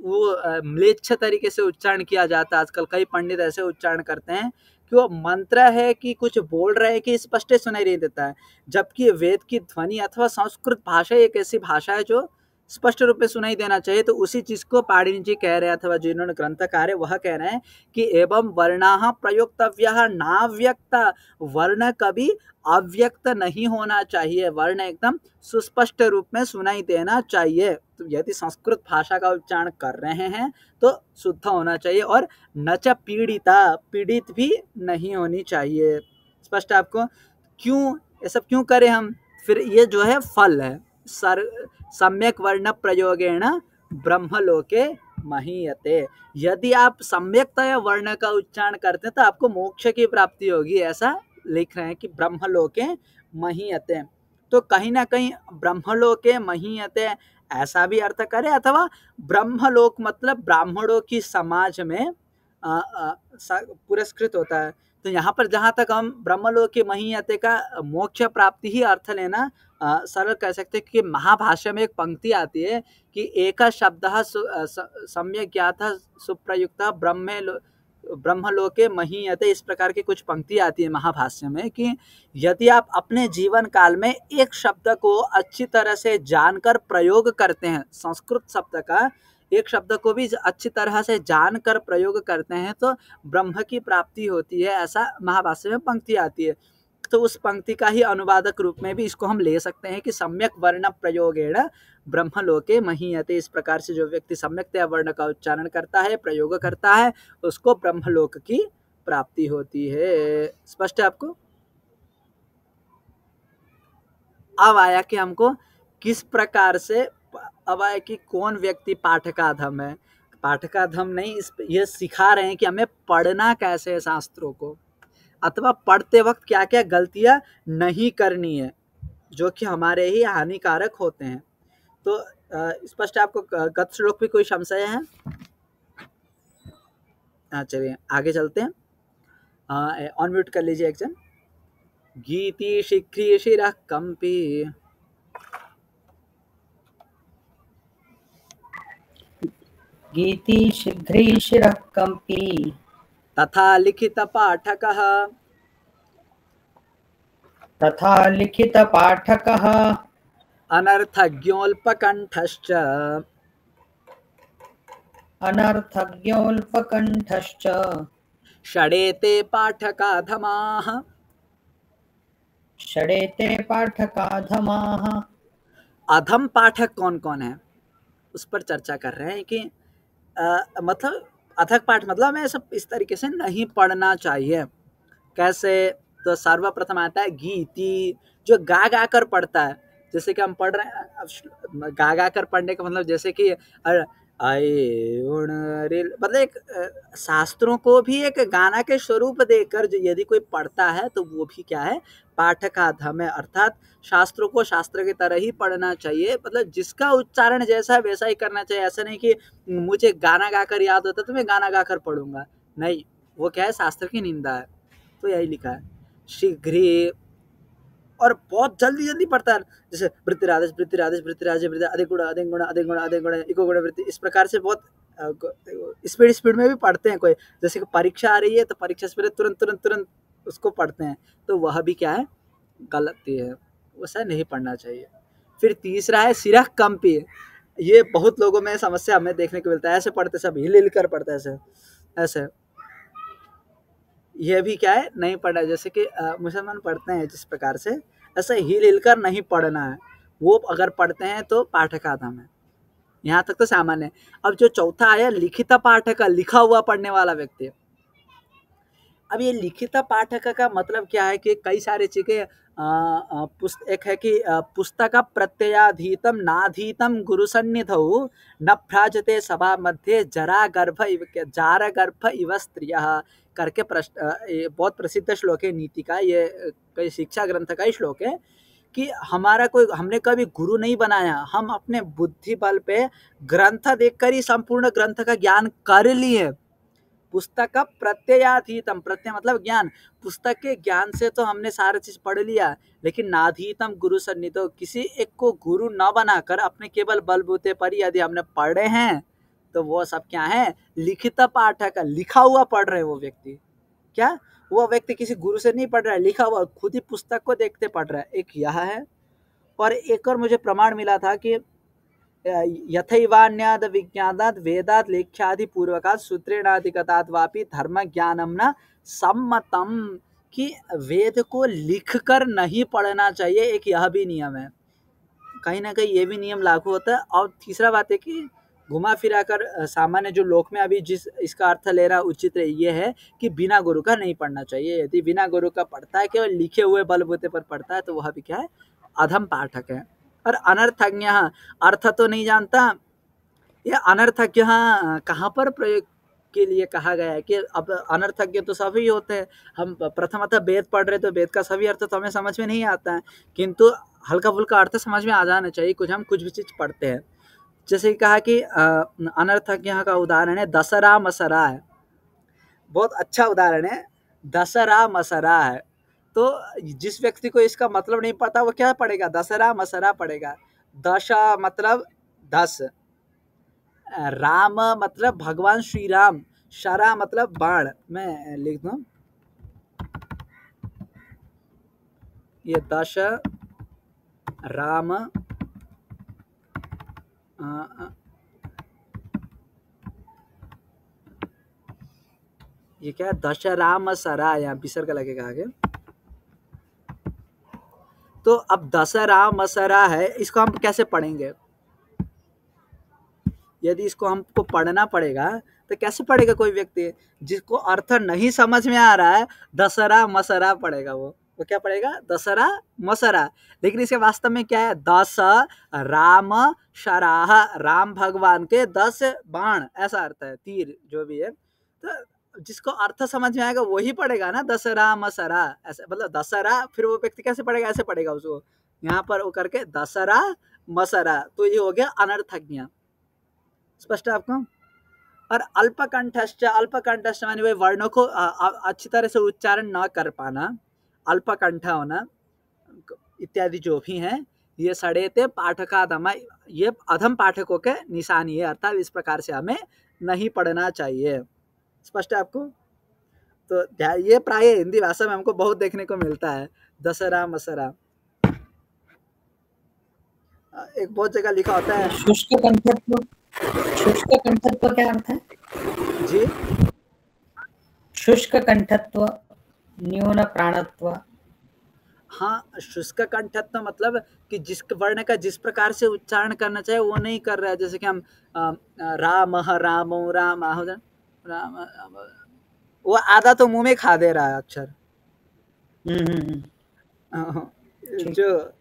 वो म्लेच्छ तरीके से उच्चारण किया जाता है। आजकल कई पंडित ऐसे उच्चारण करते हैं कि वो मंत्र है कि कुछ बोल रहे हैं कि स्पष्ट सुनाई नहीं देता है, जबकि वेद की ध्वनि अथवा संस्कृत भाषा एक ऐसी भाषा है जो स्पष्ट रूप में सुनाई देना चाहिए। तो उसी चीज को पाणिनि जी कह रहे हैं अथवा जिन्होंने ग्रंथकार है वह कह रहे हैं कि एवं वर्णाः प्रयोक्तव्यः नाव्यक्ता, वर्ण कभी अव्यक्त नहीं होना चाहिए, वर्ण एकदम सुस्पष्ट रूप में सुनाई देना चाहिए। तो यदि संस्कृत भाषा का उच्चारण कर रहे हैं तो शुद्ध होना चाहिए और न च पीड़िता, पीड़ित भी नहीं होनी चाहिए। स्पष्ट आपको? क्यों ये सब क्यों करें हम? फिर ये जो है फल है, सम्यक वर्ण प्रयोगेण ब्रह्मलोके महीयते। यदि आप सम्यकतया वर्ण का उच्चारण करते हैं तो आपको मोक्ष की प्राप्ति होगी, ऐसा लिख रहे हैं कि ब्रह्मलोके महीयते। तो कहीं ना कहीं ब्रह्मलोके महीयते ऐसा भी अर्थ करे, अथवा ब्रह्मलोक मतलब ब्राह्मणों की समाज में पुरस्कृत होता है। तो यहाँ पर जहाँ तक हम ब्रह्मलोक की महीयते का मोक्ष प्राप्ति ही अर्थ लेना सरल कह सकते हैं कि महाभाष्य में एक पंक्ति आती है कि एक शब्द सम्यक ज्ञातः सुप्रयुक्तः ब्रह्मलोके महीयते, इस प्रकार की कुछ पंक्ति आती है महाभाष्य में कि यदि आप अपने जीवन काल में एक शब्द को अच्छी तरह से जानकर प्रयोग करते हैं, संस्कृत शब्द का एक शब्द को भी अच्छी तरह से जानकर प्रयोग करते हैं तो ब्रह्म की प्राप्ति होती है, ऐसा महाभाष्य में पंक्ति आती है। तो उस पंक्ति का ही अनुवादक रूप में भी इसको हम ले सकते हैं कि सम्यक वर्ण प्रयोगेण ब्रह्मलोके महीयते। इस प्रकार से जो व्यक्ति सम्यकतया वर्ण का उच्चारण करता है, प्रयोग करता है, उसको ब्रह्मलोक की प्राप्ति होती है। स्पष्ट है आपको? अब आया कि हमको किस प्रकार से, अब आया कि कौन व्यक्ति पाठकाधम है। पाठकाधम नहीं, ये सिखा रहे हैं कि हमें पढ़ना कैसे है शास्त्रों को, अथवा पढ़ते वक्त क्या क्या गलतियां नहीं करनी है जो कि हमारे ही हानिकारक होते हैं। तो स्पष्ट आपको गत श्लोक पे कोई संशय है? चलिए आगे चलते हैं। ऑन म्यूट कर लीजिए एक जन। गीति शीघ्री शिरः कंपी, गीति शीघ्री शिरः कंपी, तथा लिखित पाठकः, तथा लिखित पाठकः, अनर्थज्ञोल्पकण्ठश्च, अनर्थज्ञोल्पकण्ठश्च, षडेते पाठकाधमाः, षडेते पाठकाधमाः। अधम पाठक कौन कौन है उस पर चर्चा कर रहे हैं कि मतलब अथक पाठ मतलब हमें सब इस तरीके से नहीं पढ़ना चाहिए। कैसे? तो सर्वप्रथम आता है गीति, जो गा गा कर पढ़ता है। जैसे कि हम पढ़ रहे हैं, गा गा कर पढ़ने का मतलब जैसे कि मतलब एक शास्त्रों को भी एक गाना के स्वरूप देकर यदि कोई पढ़ता है तो वो भी क्या है? पाठकाधम है। अर्थात शास्त्रों को शास्त्र की तरह ही पढ़ना चाहिए, मतलब जिसका उच्चारण जैसा है वैसा ही करना चाहिए। ऐसा नहीं कि मुझे गाना गाकर याद होता तो मैं गाना गाकर पढ़ूंगा, नहीं, वो क्या है? शास्त्र की निंदा है। तो यही लिखा है शीघ्र, और बहुत जल्दी जल्दी पढ़ता है। जैसे वृत्तिरादेश वृत्तिरादेश वृत्तिराज अधिक गुण अधिक गुण अधिक गुण अधिक गुण इको गुण वृत्ति, इस प्रकार से बहुत स्पीड में भी पढ़ते हैं। कोई जैसे कि परीक्षा आ रही है तो परीक्षा से तुरंत तुरंत तुरंत उसको पढ़ते हैं, तो वह भी क्या है? गलती है, वैसा नहीं पढ़ना चाहिए। फिर तीसरा है सिरह कंपी, ये बहुत लोगों में समस्या हमें देखने को मिलता है। ऐसे पढ़ते सब हिल हिल कर पढ़ते ऐसे ऐसे, यह भी क्या है? नहीं पढ़ना। जैसे कि मुसलमान पढ़ते हैं जिस प्रकार से, ऐसे हिल हिल कर नहीं पढ़ना है। वो अगर पढ़ते हैं तो पाठकाधम है। यहाँ तक तो सामान्य है। अब जो चौथा आया लिखित पाठक, लिखा हुआ पढ़ने वाला व्यक्ति। अब ये लिखित पाठक का मतलब क्या है कि कई सारी चीजें एक है कि पुस्तक प्रत्ययाधीतम नाधीतम गुरुसन्निधौ न भ्राजते सभा मध्य जार गर्भ इव स्त्रियः करके प्रश्न, ये बहुत प्रसिद्ध श्लोक है नीति का, ये कई शिक्षा ग्रंथ का ही श्लोक है कि हमने कभी गुरु नहीं बनाया, हम अपने बुद्धि बल पे ग्रंथ देखकर ही संपूर्ण ग्रंथ का ज्ञान कर लिए। पुस्तक प्रत्ययाधीतम, प्रत्यय मतलब ज्ञान, पुस्तक के ज्ञान से तो हमने सारा चीज पढ़ लिया, लेकिन नाधीतम गुरु सन्निधो, किसी एक को गुरु न बनाकर अपने केवल बलबूते पर यदि हमने पढ़े हैं तो वो सब क्या है, लिखित पाठक, लिखा हुआ पढ़ रहे वो व्यक्ति। क्या वो व्यक्ति किसी गुरु से नहीं पढ़ रहा है, लिखा हुआ खुद ही पुस्तक को देखते पढ़ रहा है। एक यह है, और एक और मुझे प्रमाण मिला था कि यथैवान्याद विज्ञानाद वेदाद लेख्यादि पूर्वकात् सूत्रेणाधिगतात् वापि धर्म ज्ञानम न सम्मतम, कि वेद को लिखकर नहीं पढ़ना चाहिए, एक यह भी नियम है। कहीं ना कहीं ये भी नियम लागू होता है। और तीसरा बात है कि घुमा फिरा कर सामान्य जो लोक में अभी जिस इसका अर्थ लेना उचित ये है कि बिना गुरु का नहीं पढ़ना चाहिए। यदि बिना गुरु का पढ़ता है, केवल लिखे हुए बलबूते पर पढ़ता है, तो वह भी क्या है, अधम पाठक है। और अनर्थज्ञ, अर्थ तो नहीं जानता, ये अनर्थज्ञ कहाँ पर प्रयोग के लिए कहा गया है कि अब अनर्थज्ञ तो सभी होते हैं। हम प्रथमतः वेद पढ़ रहे तो वेद का सभी अर्थ तो हमें समझ में नहीं आता है, किंतु हल्का फुल्का अर्थ समझ में आ जाना चाहिए। हम कुछ भी चीज पढ़ते हैं, जैसे कहा कि अनर्थज्ञ का उदाहरण है दशरा मसरा है, बहुत अच्छा उदाहरण है। दशरा मसरा है, तो जिस व्यक्ति को इसका मतलब नहीं पता वो क्या पढ़ेगा, दशरा मसरा पढ़ेगा। दशा मतलब 10, राम मतलब भगवान श्री राम, शरा मतलब बाण। मैं लिख दूं, ये दश राम ये क्या है, दश राम सरा, यहाँ विसर्ग लगेगा आगे। तो अब दशरा मसरा है, इसको हम कैसे पढ़ेंगे? यदि इसको हमको पढ़ना पड़ेगा तो कैसे पढ़ेगा? कोई व्यक्ति जिसको अर्थ नहीं समझ में आ रहा है, दशरा मसरा पढ़ेगा। वो क्या पढ़ेगा? दशरा मसरा। लेकिन इसके वास्तव में क्या है? दस राम शराह, राम भगवान के 10 बाण, ऐसा अर्थ है, तीर जो भी है। तो जिसको अर्थ समझ में आएगा वही पढ़ेगा ना, दशरा मसरा, ऐसे मतलब दशरा। फिर वो व्यक्ति कैसे पढ़ेगा? ऐसे पढ़ेगा उसको, यहाँ पर वो करके दशरा मसरा। तो ये हो गया अनर्थज्ञ। स्पष्ट है आपको? और अल्पकंठश्च, अल्पकंठश्च माने वे वर्णों को अच्छी तरह से उच्चारण न कर पाना, अल्पकंठ होना इत्यादि जो भी हैं, ये सड़ेते पाठकाधम, ये अधम पाठकों के निशानी है। अर्थात इस प्रकार से हमें नहीं पढ़ना चाहिए। स्पष्ट है आपको? तो ये प्राय हिंदी भाषा में हमको बहुत देखने को मिलता है, दशरा मसरा। एक बहुत जगह लिखा होता है शुष्क कंठत्व। शुष्क कंठत्व क्या अर्थ है जी? शुष्क कंठत्व, न्यून प्राणत्व। हाँ, शुष्क कंठत्व मतलब कि जिस वर्ण का जिस प्रकार से उच्चारण करना चाहिए वो नहीं कर रहा है। जैसे कि हम राम रामो राम, राम, वो आधा तो मुंह में खा दे रहा है अक्षर। जो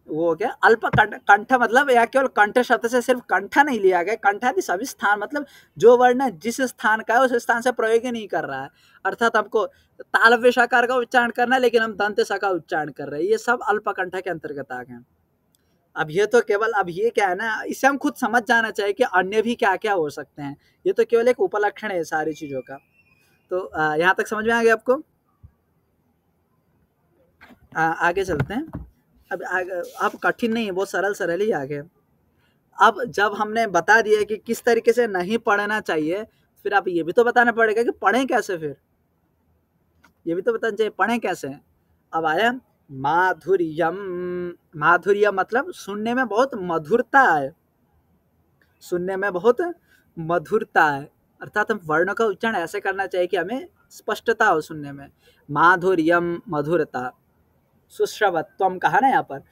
वो हो गया अल्प कंठ, मतलब या केवल कंठ शब्द से सिर्फ कंठ नहीं लिया गया, कंठादि सभी स्थान, मतलब जो वर्ण जिस स्थान का है उस स्थान से प्रयोग ही नहीं कर रहा है। अर्थात हमको तालव्य शकार का उच्चारण करना है, लेकिन हम दंत सा का उच्चारण कर रहे हैं, ये सब अल्प कंठ के अंतर्गत आ गए। अब ये तो केवल, अब ये क्या है ना, इससे हम खुद समझ जाना चाहिए कि अन्य भी क्या क्या हो सकते हैं। ये तो केवल एक उपलक्षण है सारी चीजों का। तो यहाँ तक समझ में आ गया आपको? आगे चलते हैं। अब कठिन नहीं है, बहुत सरल सरल ही आगे। अब जब हमने बता दिया कि किस तरीके से नहीं पढ़ना चाहिए, फिर आप ये भी तो बताना पड़ेगा कि पढ़ें कैसे। फिर ये भी तो बताना चाहिए पढ़ें कैसे। अब आया माधुर्यम। माधुर्य मतलब सुनने में बहुत मधुरता है, सुनने में बहुत मधुरता है। अर्थात हम वर्णों का उच्चारण ऐसे करना चाहिए कि हमें स्पष्टता हो सुनने में। माधुर्यम मधुरता, सुश्रवत्वम कहा ना यहाँ पर।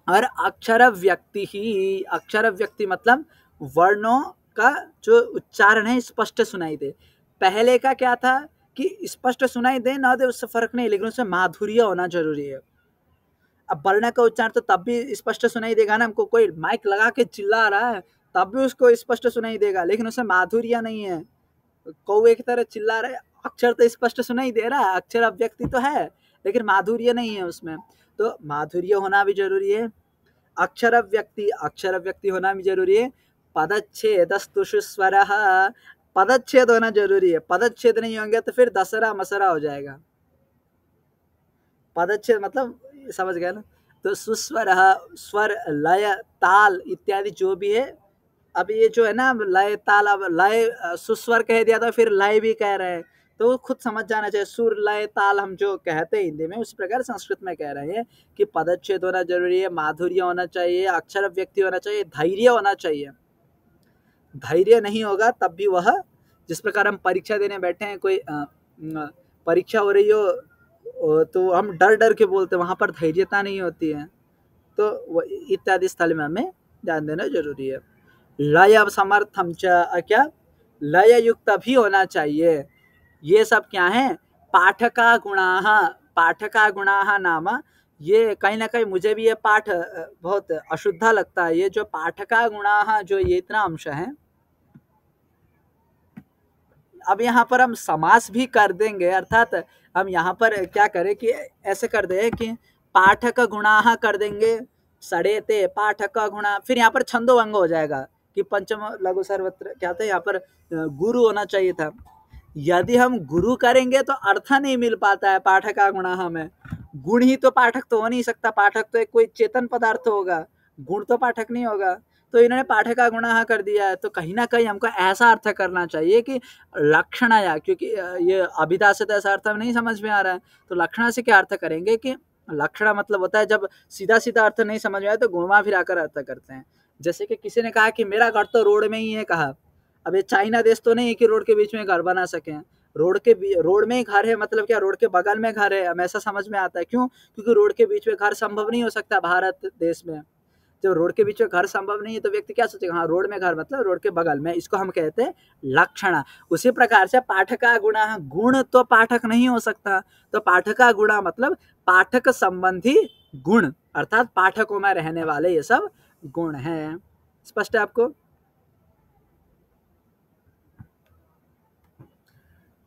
और अक्षर व्यक्ति ही, अक्षर व्यक्ति मतलब वर्णों का जो उच्चारण है स्पष्ट सुनाई दे। पहले का क्या था कि स्पष्ट सुनाई दे ना दे उससे फर्क नहीं, लेकिन उसमें माधुर्य होना जरूरी है। अब वर्ण का उच्चारण तो तब भी स्पष्ट सुनाई देगा ना, हमको कोई माइक लगा के चिल्ला रहा है तब भी उसको स्पष्ट सुनाई देगा, लेकिन उसमें माधुर्य नहीं है। कौवे की तरह चिल्ला रहे, अक्षर तो स्पष्ट सुनाई दे रहा है, अक्षर अव्यक्ति तो है, लेकिन माधुर्य नहीं है उसमें। तो माधुर्य होना भी जरूरी है, अक्षर व्यक्ति होना भी जरूरी है। पदच्छेदस्तु स्वरः, पदच्छेद होना जरूरी है। पदच्छेद नहीं होंगे तो फिर दसरा मसरा हो जाएगा। पदच्छेद मतलब समझ गए ना। तो सुस्वरः, स्वर लय ताल इत्यादि जो भी है, अब ये जो है ना लय ताल, अब लय सुस्वर कह दिया तो फिर लय भी कह रहे हैं, तो खुद समझ जाना चाहिए। सुर लय ताल हम जो कहते हैं हिंदी में, उस प्रकार संस्कृत में कह रहे हैं कि पदच्छेद होना जरूरी है, माधुर्य होना चाहिए, अक्षर व्यक्ति होना चाहिए, धैर्य होना चाहिए। धैर्य नहीं होगा तब भी वह, जिस प्रकार हम परीक्षा देने बैठे हैं, कोई परीक्षा हो रही हो तो हम डर डर के बोलते हैं, वहां पर धैर्यता नहीं होती है। तो इत्यादि स्थल में हमें ध्यान देना जरूरी है। लय समर्थम च, क्या लय युक्त भी होना चाहिए। ये सब क्या है, पाठका गुणाः। पाठका गुणाः नाम, ये कहीं ना कहीं मुझे भी ये पाठ बहुत अशुद्ध लगता है। ये जो पाठका गुणाः, जो ये इतना अंश है, अब यहाँ पर हम समास भी कर देंगे, अर्थात हम यहाँ पर क्या करें कि ऐसे कर दे कि पाठक गुणाः कर देंगे, सड़ेते पाठक गुणा, फिर यहाँ पर छंदोभंग हो जाएगा कि पंचम लघु सर्वत्र क्या था, यहाँ पर गुरु होना चाहिए था। यदि हम गुरु करेंगे तो अर्थ नहीं मिल पाता है पाठका गुणाः में। गुण ही तो पाठक तो हो नहीं सकता, पाठक तो एक कोई चेतन पदार्थ होगा, गुण तो पाठक नहीं होगा। तो इन्होंने पाठका गुणाः कर दिया है, तो कहीं ना कहीं हमको ऐसा अर्थ करना चाहिए कि लक्षणया, क्योंकि ये अभिधा से तो ऐसा अर्थ नहीं समझ में आ रहा है, तो लक्षणा से क्या अर्थ करेंगे कि लक्षणा मतलब होता है जब सीधा सीधा अर्थ नहीं समझ में आए तो घुमा फिराकर अर्थ करते हैं। जैसे कि किसी ने कहा कि मेरा घर तो रोड में ही है, कहा अब ये चाइना देश तो नहीं है कि रोड के बीच में घर बना सकें। रोड में ही घर है, मतलब क्या रोड के बगल में घर है, हमें ऐसा समझ में आता है। क्यों? क्योंकि रोड के बीच में घर संभव नहीं हो सकता भारत देश में। जब रोड के बीच में घर संभव नहीं है तो व्यक्ति क्या सोचेगा, हाँ रोड में घर मतलब रोड के बगल में, इसको हम कहते हैं लक्षणा। उसी प्रकार से पाठका गुणा, गुण तो पाठक नहीं हो सकता, तो पाठका गुणा मतलब पाठक संबंधी गुण, अर्थात पाठकों में रहने वाले ये सब गुण हैं। स्पष्ट है आपको?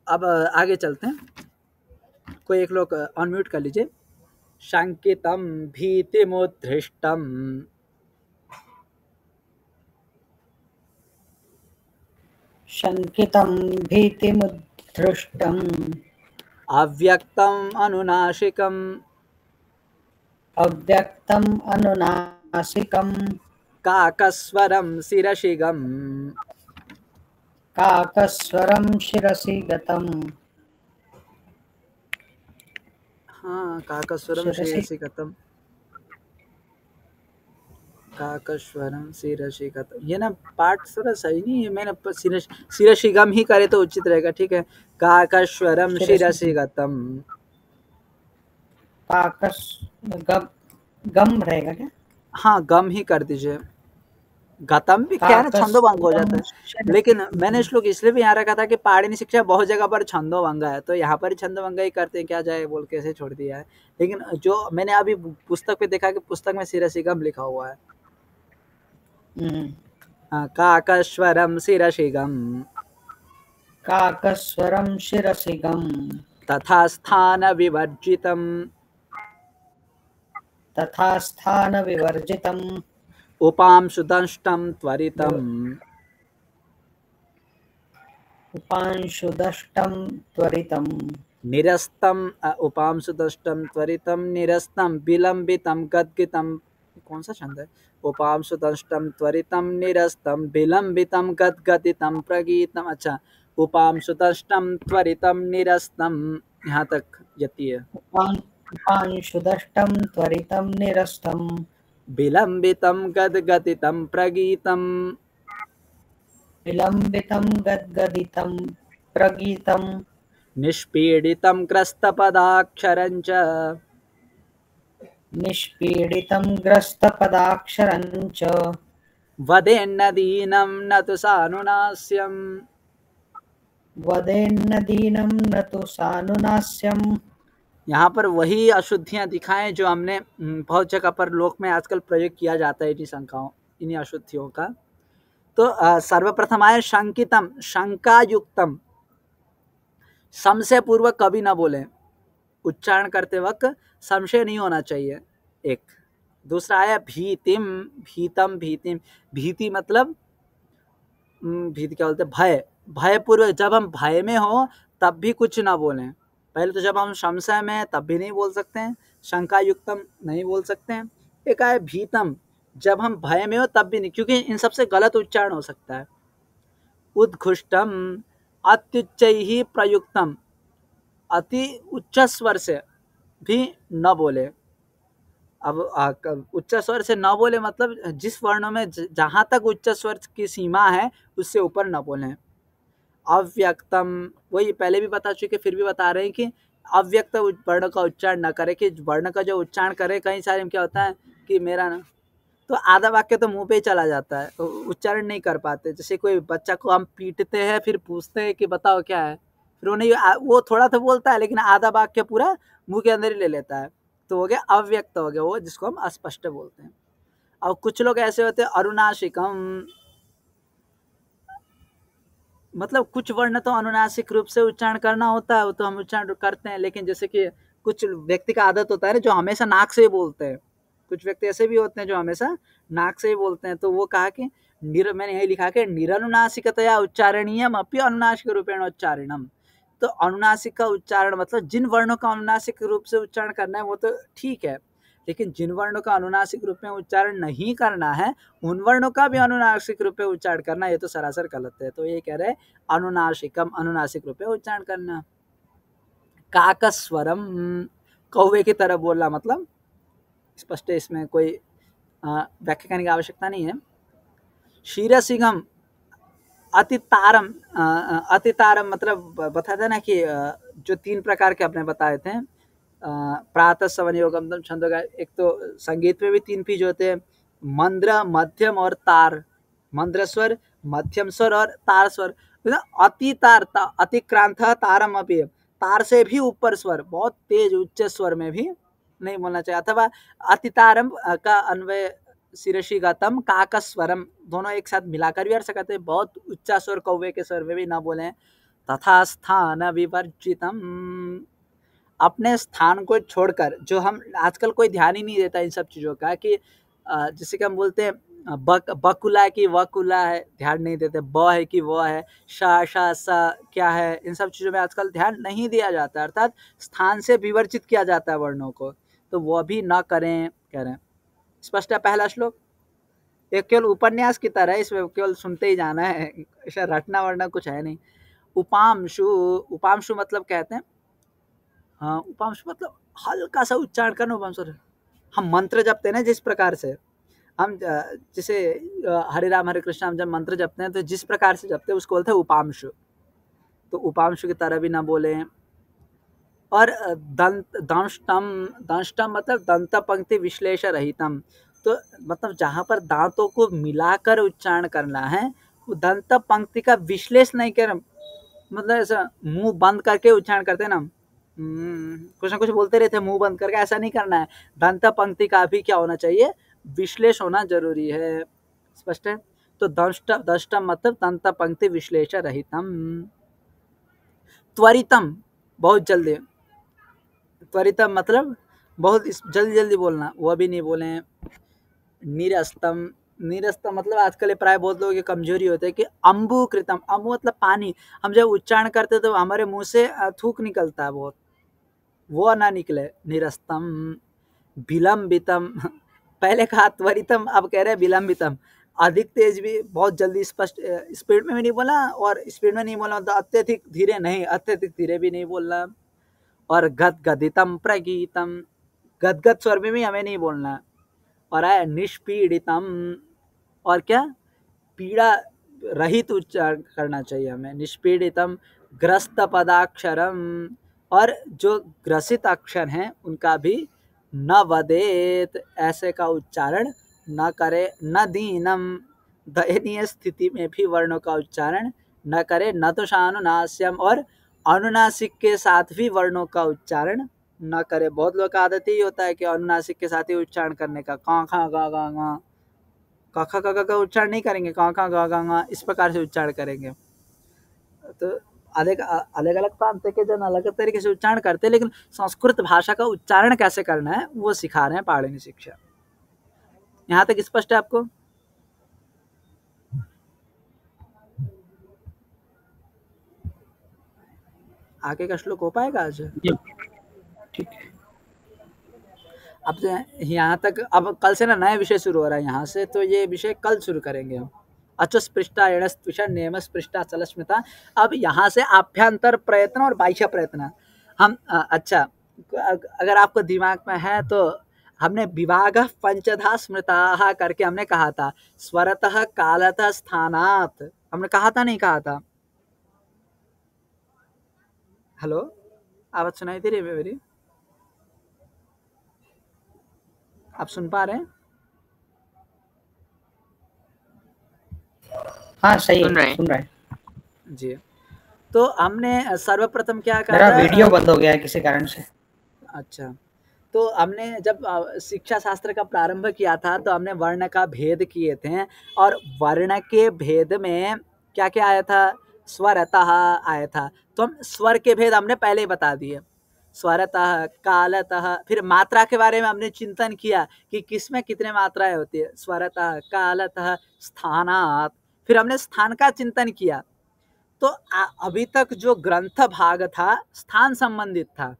अब आगे चलते हैं। कोई एक लोग अनम्यूट कर लीजिए। शंकितम भीतिमुद्धृष्टम, शंकितं भीतिमुद्धृष्टम्, अव्यक्तम अनुनासिकम, अव्यक्तम् अनुनासिकम्, काकस्वरम शिरसिगम, काकस्वरं शिरसि गतम्। हाँ काकस्वरम शिरसि गतम, काकस्वरम शिरसि गतम, ये ना पाठ थोड़ा सही नहीं है, मैंने शिरसिगम ही करे तो उचित रहेगा। ठीक है, काकस्वरम शिरसि गतम, काकस गम रहेगा क्या? हाँ गम ही कर दीजिए। गतम भी क्या है ना, छंदोभंग हो जाता है, लेकिन मैंने श्लोक इसलिए भी यहाँ रखा था कि पाणिनि शिक्षा बहुत जगह पर छंदोभंग है, तो यहाँ पर छंदोभंग ही करते हैं, क्या जाए बोल के ऐसे छोड़ दिया है। लेकिन जो मैंने अभी पुस्तक पे देखा कि पुस्तक में शिरसिगम लिखा हुआ है। काकस्वरम शिरसिगम, काकस्वरं शिरसिगम, तथा स्थान विवर्जितम, तथा स्थान विवर्जितम्, उपांशुदष्टम त्वरितम, उपांशुदष्टं त्वरितम्, निरस्तम, उपांशुदष्टम त्वरितम निरस्तम, विलंबितम गद्गितम, कौन सा छंद है? उपांशुदष्टम त्वरितम निरस्तम, विलंबितम गद्गदितम प्रगीतम। अच्छा, उपांशुदष्टम त्वरितम निरस्तम, यहाँ तक यति है। उपांशुदष्टं त्वरितं निरस्तम्, विलंबितम गद्गदितम प्रगीतम, विलंबितं गद्गदितं प्रगीतम्, निष्पीडितम ग्रस्तपदाक्षरं च, निष्पीडितं ग्रस्तपदाक्षरं च, वदेन्न दीनं न तु सानुनास्यम्, वदेन्न दीनं न तु सानुनास्यम्। यहाँ पर वही अशुद्धियां दिखाएं जो हमने बहुत जगह पर लोक में आजकल प्रयोग किया जाता है इन्हीं शंकाओं, इन्हीं अशुद्धियों का। तो सर्वप्रथम आए शंकितम, शंका युक्तम, संशय पूर्वक कभी ना बोले, उच्चारण करते वक्त संशय नहीं होना चाहिए। एक दूसरा आया भीतिम, भीतम, भीतिम, भीति मतलब भीति क्या बोलते हैं, भय, भयपूर्वक, जब हम भय में हो तब भी कुछ ना बोलें। पहले तो जब हम संशय में हैं तब भी नहीं बोल सकते हैं, शंका युक्तम नहीं बोल सकते हैं। एक आया भीतम, जब हम भय में हो तब भी नहीं, क्योंकि इन सबसे गलत उच्चारण हो सकता है। उद्घुष्टम, अत्युच्चैः प्रयुक्तम, अति उच्च स्वर से भी न बोले। अब उच्च स्वर से न बोले मतलब जिस वर्णों में जहां तक उच्च स्वर की सीमा है उससे ऊपर न बोलें। अव्यक्तम, वही पहले भी बता चुके फिर भी बता रहे हैं कि अव्यक्त वर्ण का उच्चारण न करे, कि वर्ण का जो उच्चारण करे, कई सारे में क्या होता है कि मेरा ना, तो आधा वाक्य तो मुंह पे ही चला जाता है, तो उच्चारण नहीं कर पाते। जैसे कोई बच्चा को हम पीटते हैं, फिर पूछते हैं कि बताओ क्या है, फिर वो नहीं, वो थोड़ा तो बोलता है लेकिन आधा वाक्य पूरा मुंह के अंदर ही ले लेता है, तो हो गया अव्यक्त, हो गया वो जिसको हम अस्पष्ट बोलते हैं। अब कुछ लोग ऐसे होते हैं अनुनासिकम, मतलब कुछ वर्ण तो अनुनासिक रूप से उच्चारण करना होता है, वो तो हम उच्चारण करते हैं, लेकिन जैसे कि कुछ व्यक्ति का आदत होता है ना जो हमेशा नाक से ही बोलते हैं, कुछ व्यक्ति ऐसे भी होते हैं जो हमेशा नाक से ही बोलते हैं, तो वो कहा कि मैंने यही लिखा कि निरनुनासिकतया उच्चारणीयम अपि अनुनासिक रूपेण उच्चारणम। तो अनुनासिक का उच्चारण मतलब जिन वर्णों का अनुनासिक रूप से उच्चारण करना है वो तो ठीक है, लेकिन जिन वर्णों का अनुनासिक रूप में उच्चारण नहीं करना है उन वर्णों का भी अनुनासिक रूप में उच्चारण करना, ये तो सरासर गलत है। तो ये कह रहे अनुनासिकम, अनुनासिक रूप में उच्चारण करना। काकस्वरम, कौवे की तरह बोलना, मतलब स्पष्ट है, इसमें कोई व्याख्या करने की आवश्यकता नहीं है। शीरसिंगम, अतितारम, अतितारम मतलब बताया था ना कि जो तीन प्रकार के अपने बताए थे, प्रातः सवन योगम दम छंदो का, एक तो संगीत में भी तीन पीज होते हैं, मंद्र, मध्यम और तार, मंद्र स्वर, मध्यम स्वर और तार स्वर। अति तार, अतिक्रांत तारम अपि, तार से भी ऊपर स्वर, बहुत तेज उच्च स्वर में भी नहीं बोलना चाहिए। अथवा अतितारम का अन्वय शिरसी गतम काकस्वरम, दोनों एक साथ मिलाकर भी अर्थ करते हैं, बहुत उच्चा स्वर कौवे के स्वर में भी ना बोलें। तथा स्थान विवर्जितम, अपने स्थान को छोड़कर, जो हम आजकल कोई ध्यान ही नहीं देता इन सब चीज़ों का, कि जैसे कि हम बोलते हैं बकुला है कि वकुला है, ध्यान नहीं देते, ब है कि वो है, शा शा सा क्या है, इन सब चीज़ों में आजकल ध्यान नहीं दिया जाता, अर्थात स्थान से विवर्जित किया जाता है वर्णों को, तो वो भी ना करें, कह रहे हैं। स्पष्ट है पहला श्लोक, एक केवल उपन्यास की तरह है, इसमें केवल सुनते ही जाना है, ऐसा रटना वरना कुछ है नहीं। उपांशु, उपांशु मतलब कहते हैं, हाँ उपांशु मतलब हल्का सा उच्चारण करना। उपांशु हम मंत्र जपते हैं ना, जिस प्रकार से हम जैसे हरे राम हरे कृष्ण हम जब मंत्र जपते हैं तो जिस प्रकार से जपते हैं उसको बोलते हैं उपांशु, तो उपांशु की तरह भी ना बोले। और दंष्टम, दंष्टम मतलब दंत पंक्ति विश्लेष रहितम, तो मतलब जहाँ पर दांतों को मिलाकर उच्चारण करना है, वो दंत पंक्ति का विश्लेष नहीं कर, मतलब ऐसा मुंह बंद करके उच्चारण करते हैं ना, कुछ ना कुछ बोलते रहते हैं मुंह बंद करके, ऐसा नहीं करना है। दंत पंक्ति का भी क्या होना चाहिए, विश्लेष होना जरूरी है। स्पष्ट है। तो दंष्टम मतलब दंत पंक्ति विश्लेष रहितम। त्वरितम बहुत जल्दी, त्वरितम मतलब बहुत जल्दी जल्दी बोलना, वह भी नहीं बोले। निरस्तम, निरस्तम मतलब आजकल प्राय बहुत लोगों की कमजोरी होती है कि अम्बुकृतम, अम्बु मतलब पानी, हम जब उच्चारण करते तो हमारे मुंह से थूक निकलता है बहुत, वो ना निकले। निरस्तम। विलंबितम, पहले कहा त्वरितम, अब कह रहे हैं विलंबितम, अधिक तेज भी, बहुत जल्दी, स्पष्ट स्पीड में भी नहीं बोला और स्पीड में नहीं बोला, तो अत्यधिक धीरे नहीं, अत्यधिक धीरे भी नहीं बोलना। और गदगदितम प्रगीतम, गदगद स्वर में भी हमें नहीं बोलना। और है निष्पीड़ितम, और क्या, पीड़ा रहित उच्चारण करना चाहिए हमें। निष्पीड़ितम। ग्रस्त पदाक्षरम, और जो ग्रसित अक्षर हैं उनका भी न वदेत, ऐसे का उच्चारण न करे। न दीनम, दयनीय स्थिति में भी वर्णों का उच्चारण न करे, न तो शानुनास्यम, और अनुनासिक के साथ भी वर्णों का उच्चारण न करे। बहुत लोग का आदत ही होता है कि अनुनासिक के साथ ही उच्चारण करने का, का खा गा गा गा, का खा का उच्चारण नहीं करेंगे, का खा गा गा गा इस प्रकार से उच्चारण करेंगे। तो अलग अलग अलग प्रांत के जन अलग तरीके से उच्चारण करते हैं, लेकिन संस्कृत भाषा का उच्चारण कैसे करना है वो सिखा रहे हैं पाणिनि शिक्षा। यहाँ तक स्पष्ट है आपको? आगे का श्लोक हो पाएगा आज? ठीक है। अब यहाँ तक, अब कल से ना नया विषय शुरू हो रहा है यहाँ से, तो ये विषय कल शुरू करेंगे हम। अचस्पृष्टा एणस्पृशा नेमस्पृष्टा चलस्मिता। अब यहाँ से आभ्यंतर प्रयत्न और बाह्य प्रयत्न हम अच्छा, अगर आपको दिमाग में है तो हमने विभाग पंचधा स्मृता करके हमने कहा था, स्वरतः कालतः स्थानात, हमने कहा था नहीं कहा था? हेलो, आवाज सुनाई दे रही है मेरी? आप सुन पा रहे हैं? हाँ सही सुन रहे है, हैं। सुन रहे हैं। जी, तो हमने सर्वप्रथम क्या कहा मेरा था? वीडियो बंद हो गया है किसी कारण से। अच्छा, तो हमने जब शिक्षा शास्त्र का प्रारंभ किया था तो हमने वर्ण का भेद किए थे, और वर्ण के भेद में क्या क्या आया था? स्वरतः आया था। तो हम स्वर के भेद हमने पहले ही बता दिए, स्वरतः, कालतः। फिर मात्रा के बारे में हमने चिंतन किया कि किसमें कितने मात्राएं होती है, स्वरतः, कालतः, स्थानात। फिर हमने स्थान का चिंतन किया। तो अभी तक जो ग्रंथ भाग था स्थान संबंधित था।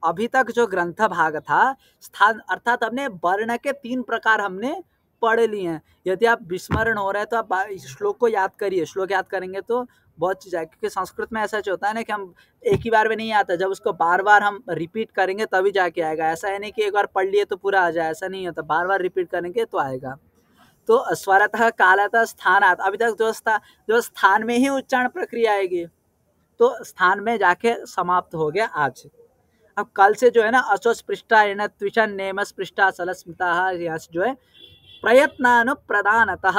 अभी तक जो ग्रंथ भाग था स्थान, अर्थात हमने वर्ण के 3 प्रकार हमने पढ़ लिए हैं। यदि आप विस्मरण हो रहे हैं तो आप श्लोक को याद करिए। श्लोक याद करेंगे तो बहुत चीज़ है, क्योंकि संस्कृत में ऐसा होता है ना कि हम एक ही बार में नहीं आता, जब उसको बार बार हम रिपीट करेंगे तभी जाके आएगा। ऐसा है नहीं कि एक बार पढ़ लिए तो पूरा आ जाए, ऐसा नहीं होता, बार बार रिपीट करेंगे तो आएगा। तो स्वरतः, कालतः, स्थानात, अभी तक जो स्थान में ही उच्चारण प्रक्रिया आएगी, तो स्थान में जाके समाप्त हो गया आज। अब कल से जो है ना, अचोस्पृष्टा एण त्विषा नेमस्पृष्टा चलस्मिता, यहाँ से जो है प्रयत्नानुप्रदानतः,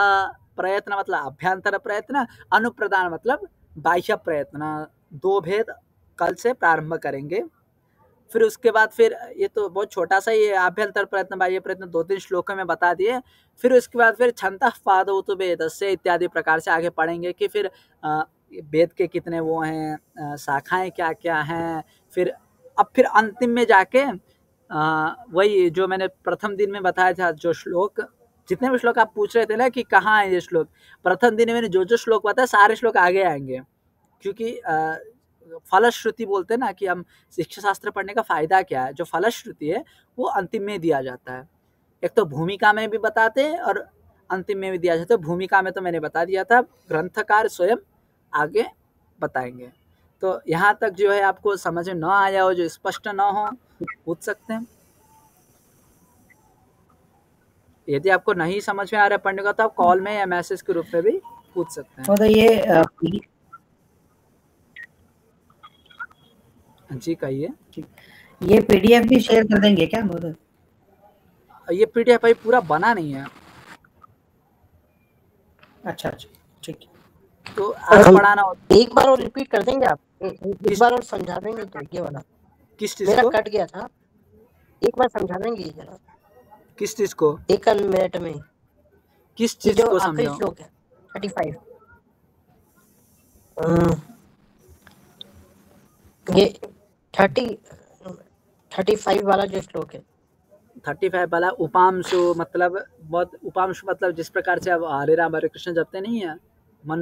प्रयत्न मतलब अभ्यंतर प्रयत्न, अनुप्रदान मतलब बाह्य प्रयत्न, 2 भेद कल से प्रारंभ करेंगे। फिर उसके बाद फिर ये तो बहुत छोटा सा ही आभ्यंतर प्रयत्न बाह्य प्रयत्न 2-3 श्लोकों में बता दिए। फिर उसके बाद फिर छंतः पादौ तु वेदस्य इत्यादि प्रकार से आगे पढ़ेंगे कि फिर वेद के कितने वो हैं, शाखाएं क्या क्या हैं। फिर अंतिम में जाके वही जो मैंने प्रथम दिन में बताया था, जो श्लोक, जितने भी श्लोक आप पूछ रहे थे ना कि कहाँ है ये श्लोक, प्रथम दिन में मैंने जो श्लोक बताया सारे श्लोक आगे आएंगे, क्योंकि फलश्रुति बोलते हैं ना कि हम शिक्षा शास्त्र पढ़ने का फायदा क्या है, जो फलश्रुति है वो अंतिम में दिया जाता है। एक तो भूमिका में भी बताते हैं और अंतिम में भी दिया जाता है। भूमिका में तो मैंने बता दिया था, ग्रंथकार स्वयं आगे बताएंगे। तो यहाँ तक जो है आपको समझ में न आया हो, जो स्पष्ट न हो, पूछ सकते हैं। यदि आपको नहीं समझ में आ रहा है पढ़ने का तो आप कॉल में या मैसेज के रूप में भी पूछ सकते हैं। तो ये जी कहिए। ये पीडीएफ भी शेयर कर देंगे क्या? ये पीडीएफ भाई पूरा बना नहीं है। अच्छा अच्छा, ठीक है। तो आप पढ़ाना हो, एक बार और रिपीट कर देंगे आप, एक बार और समझा देंगे तो ये वाला किस चीज मेरा को? कट गया था, एक बार समझा देंगे जरा, किस चीज को? 1 मिनट में। किस ये चीज जो को आखिरी समझाओ? श्लोक है 35, ये 35 वाला जो श्लोक है, 35 वाला उपांशु मतलब, बहुत उपांशु मतलब जिस प्रकार से अब हरे राम हरे कृष्ण जपते नहीं है मन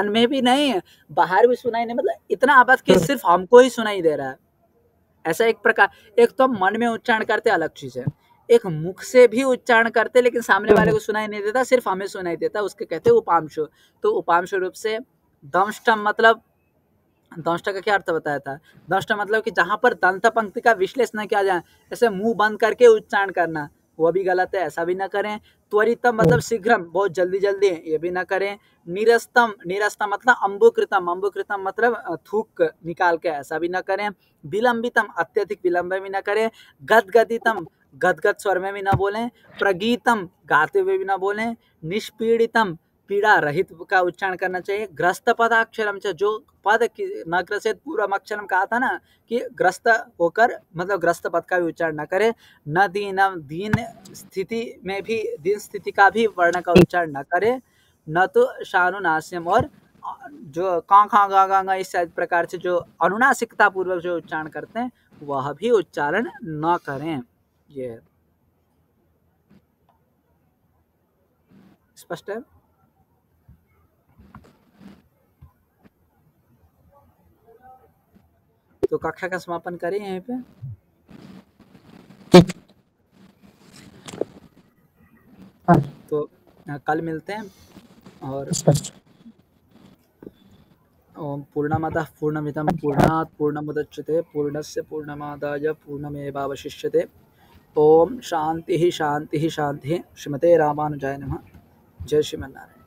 में भी नहीं है, बाहर भी सुनाई नहीं, मतलब इतना आवाज कि सिर्फ हमको ही सुनाई दे रहा है। ऐसा एक प्रकार, एक तो मन में उच्चारण करते अलग चीज है, एक मुख से भी उच्चारण करते लेकिन सामने वाले को सुनाई नहीं देता, सिर्फ हमें सुनाई देता, उसके कहते हैं उपांशु। तो उपांशु रूप से दंष्टम मतलब, दंष्ट का क्या अर्थ बताया था? दंष्ट मतलब कि जहां पर दंत पंक्ति का विश्लेषण किया जाए, ऐसे मुंह बंद करके उच्चारण करना, वो भी गलत है, ऐसा भी ना करें। त्वरितम मतलब शीघ्रम, बहुत जल्दी जल्दी, ये भी ना करें। निरस्तम, निरस्तम मतलब अम्बुकृतम, अम्बुकृतम मतलब थूक निकाल के, ऐसा भी ना करें। विलंबितम अत्यधिक विलंब भी ना करें। गदगदितम, गदगद स्वर में भी ना बोलें। प्रगीतम गाते हुए भी ना बोलें। निष्पीड़ितम पीड़ा रहित का उच्चारण करना चाहिए। ग्रस्त पदाक्षरम च, जो पद की न ग्रसित पूर्व अक्षरम कहा था ना कि ग्रस्त होकर मतलब ग्रस्त पद का भी उच्चारण न करे। न दीनम, दीन स्थिति में भी दीन स्थिति का भी वर्ण का उच्चारण न करे। न तो शानुनास्यम, और जो कां खां गा गा गा इस प्रकार से जो अनुनासिकता पूर्वक जो उच्चारण करते हैं वह भी उच्चारण न करें। ये स्पष्ट है। तो कक्षा का समापन करें यहीं पे। तो कल मिलते हैं। और ओम पूर्णमदः पूर्णमिदं पूर्णात् पूर्णमुदच्यते पूर्णस्य पूर्णमादाय पूर्णमेवावशिष्यते। ओम शांति शांति शांति। श्रीमते रामानुजाय नमः। जय श्रीमन्नारायण।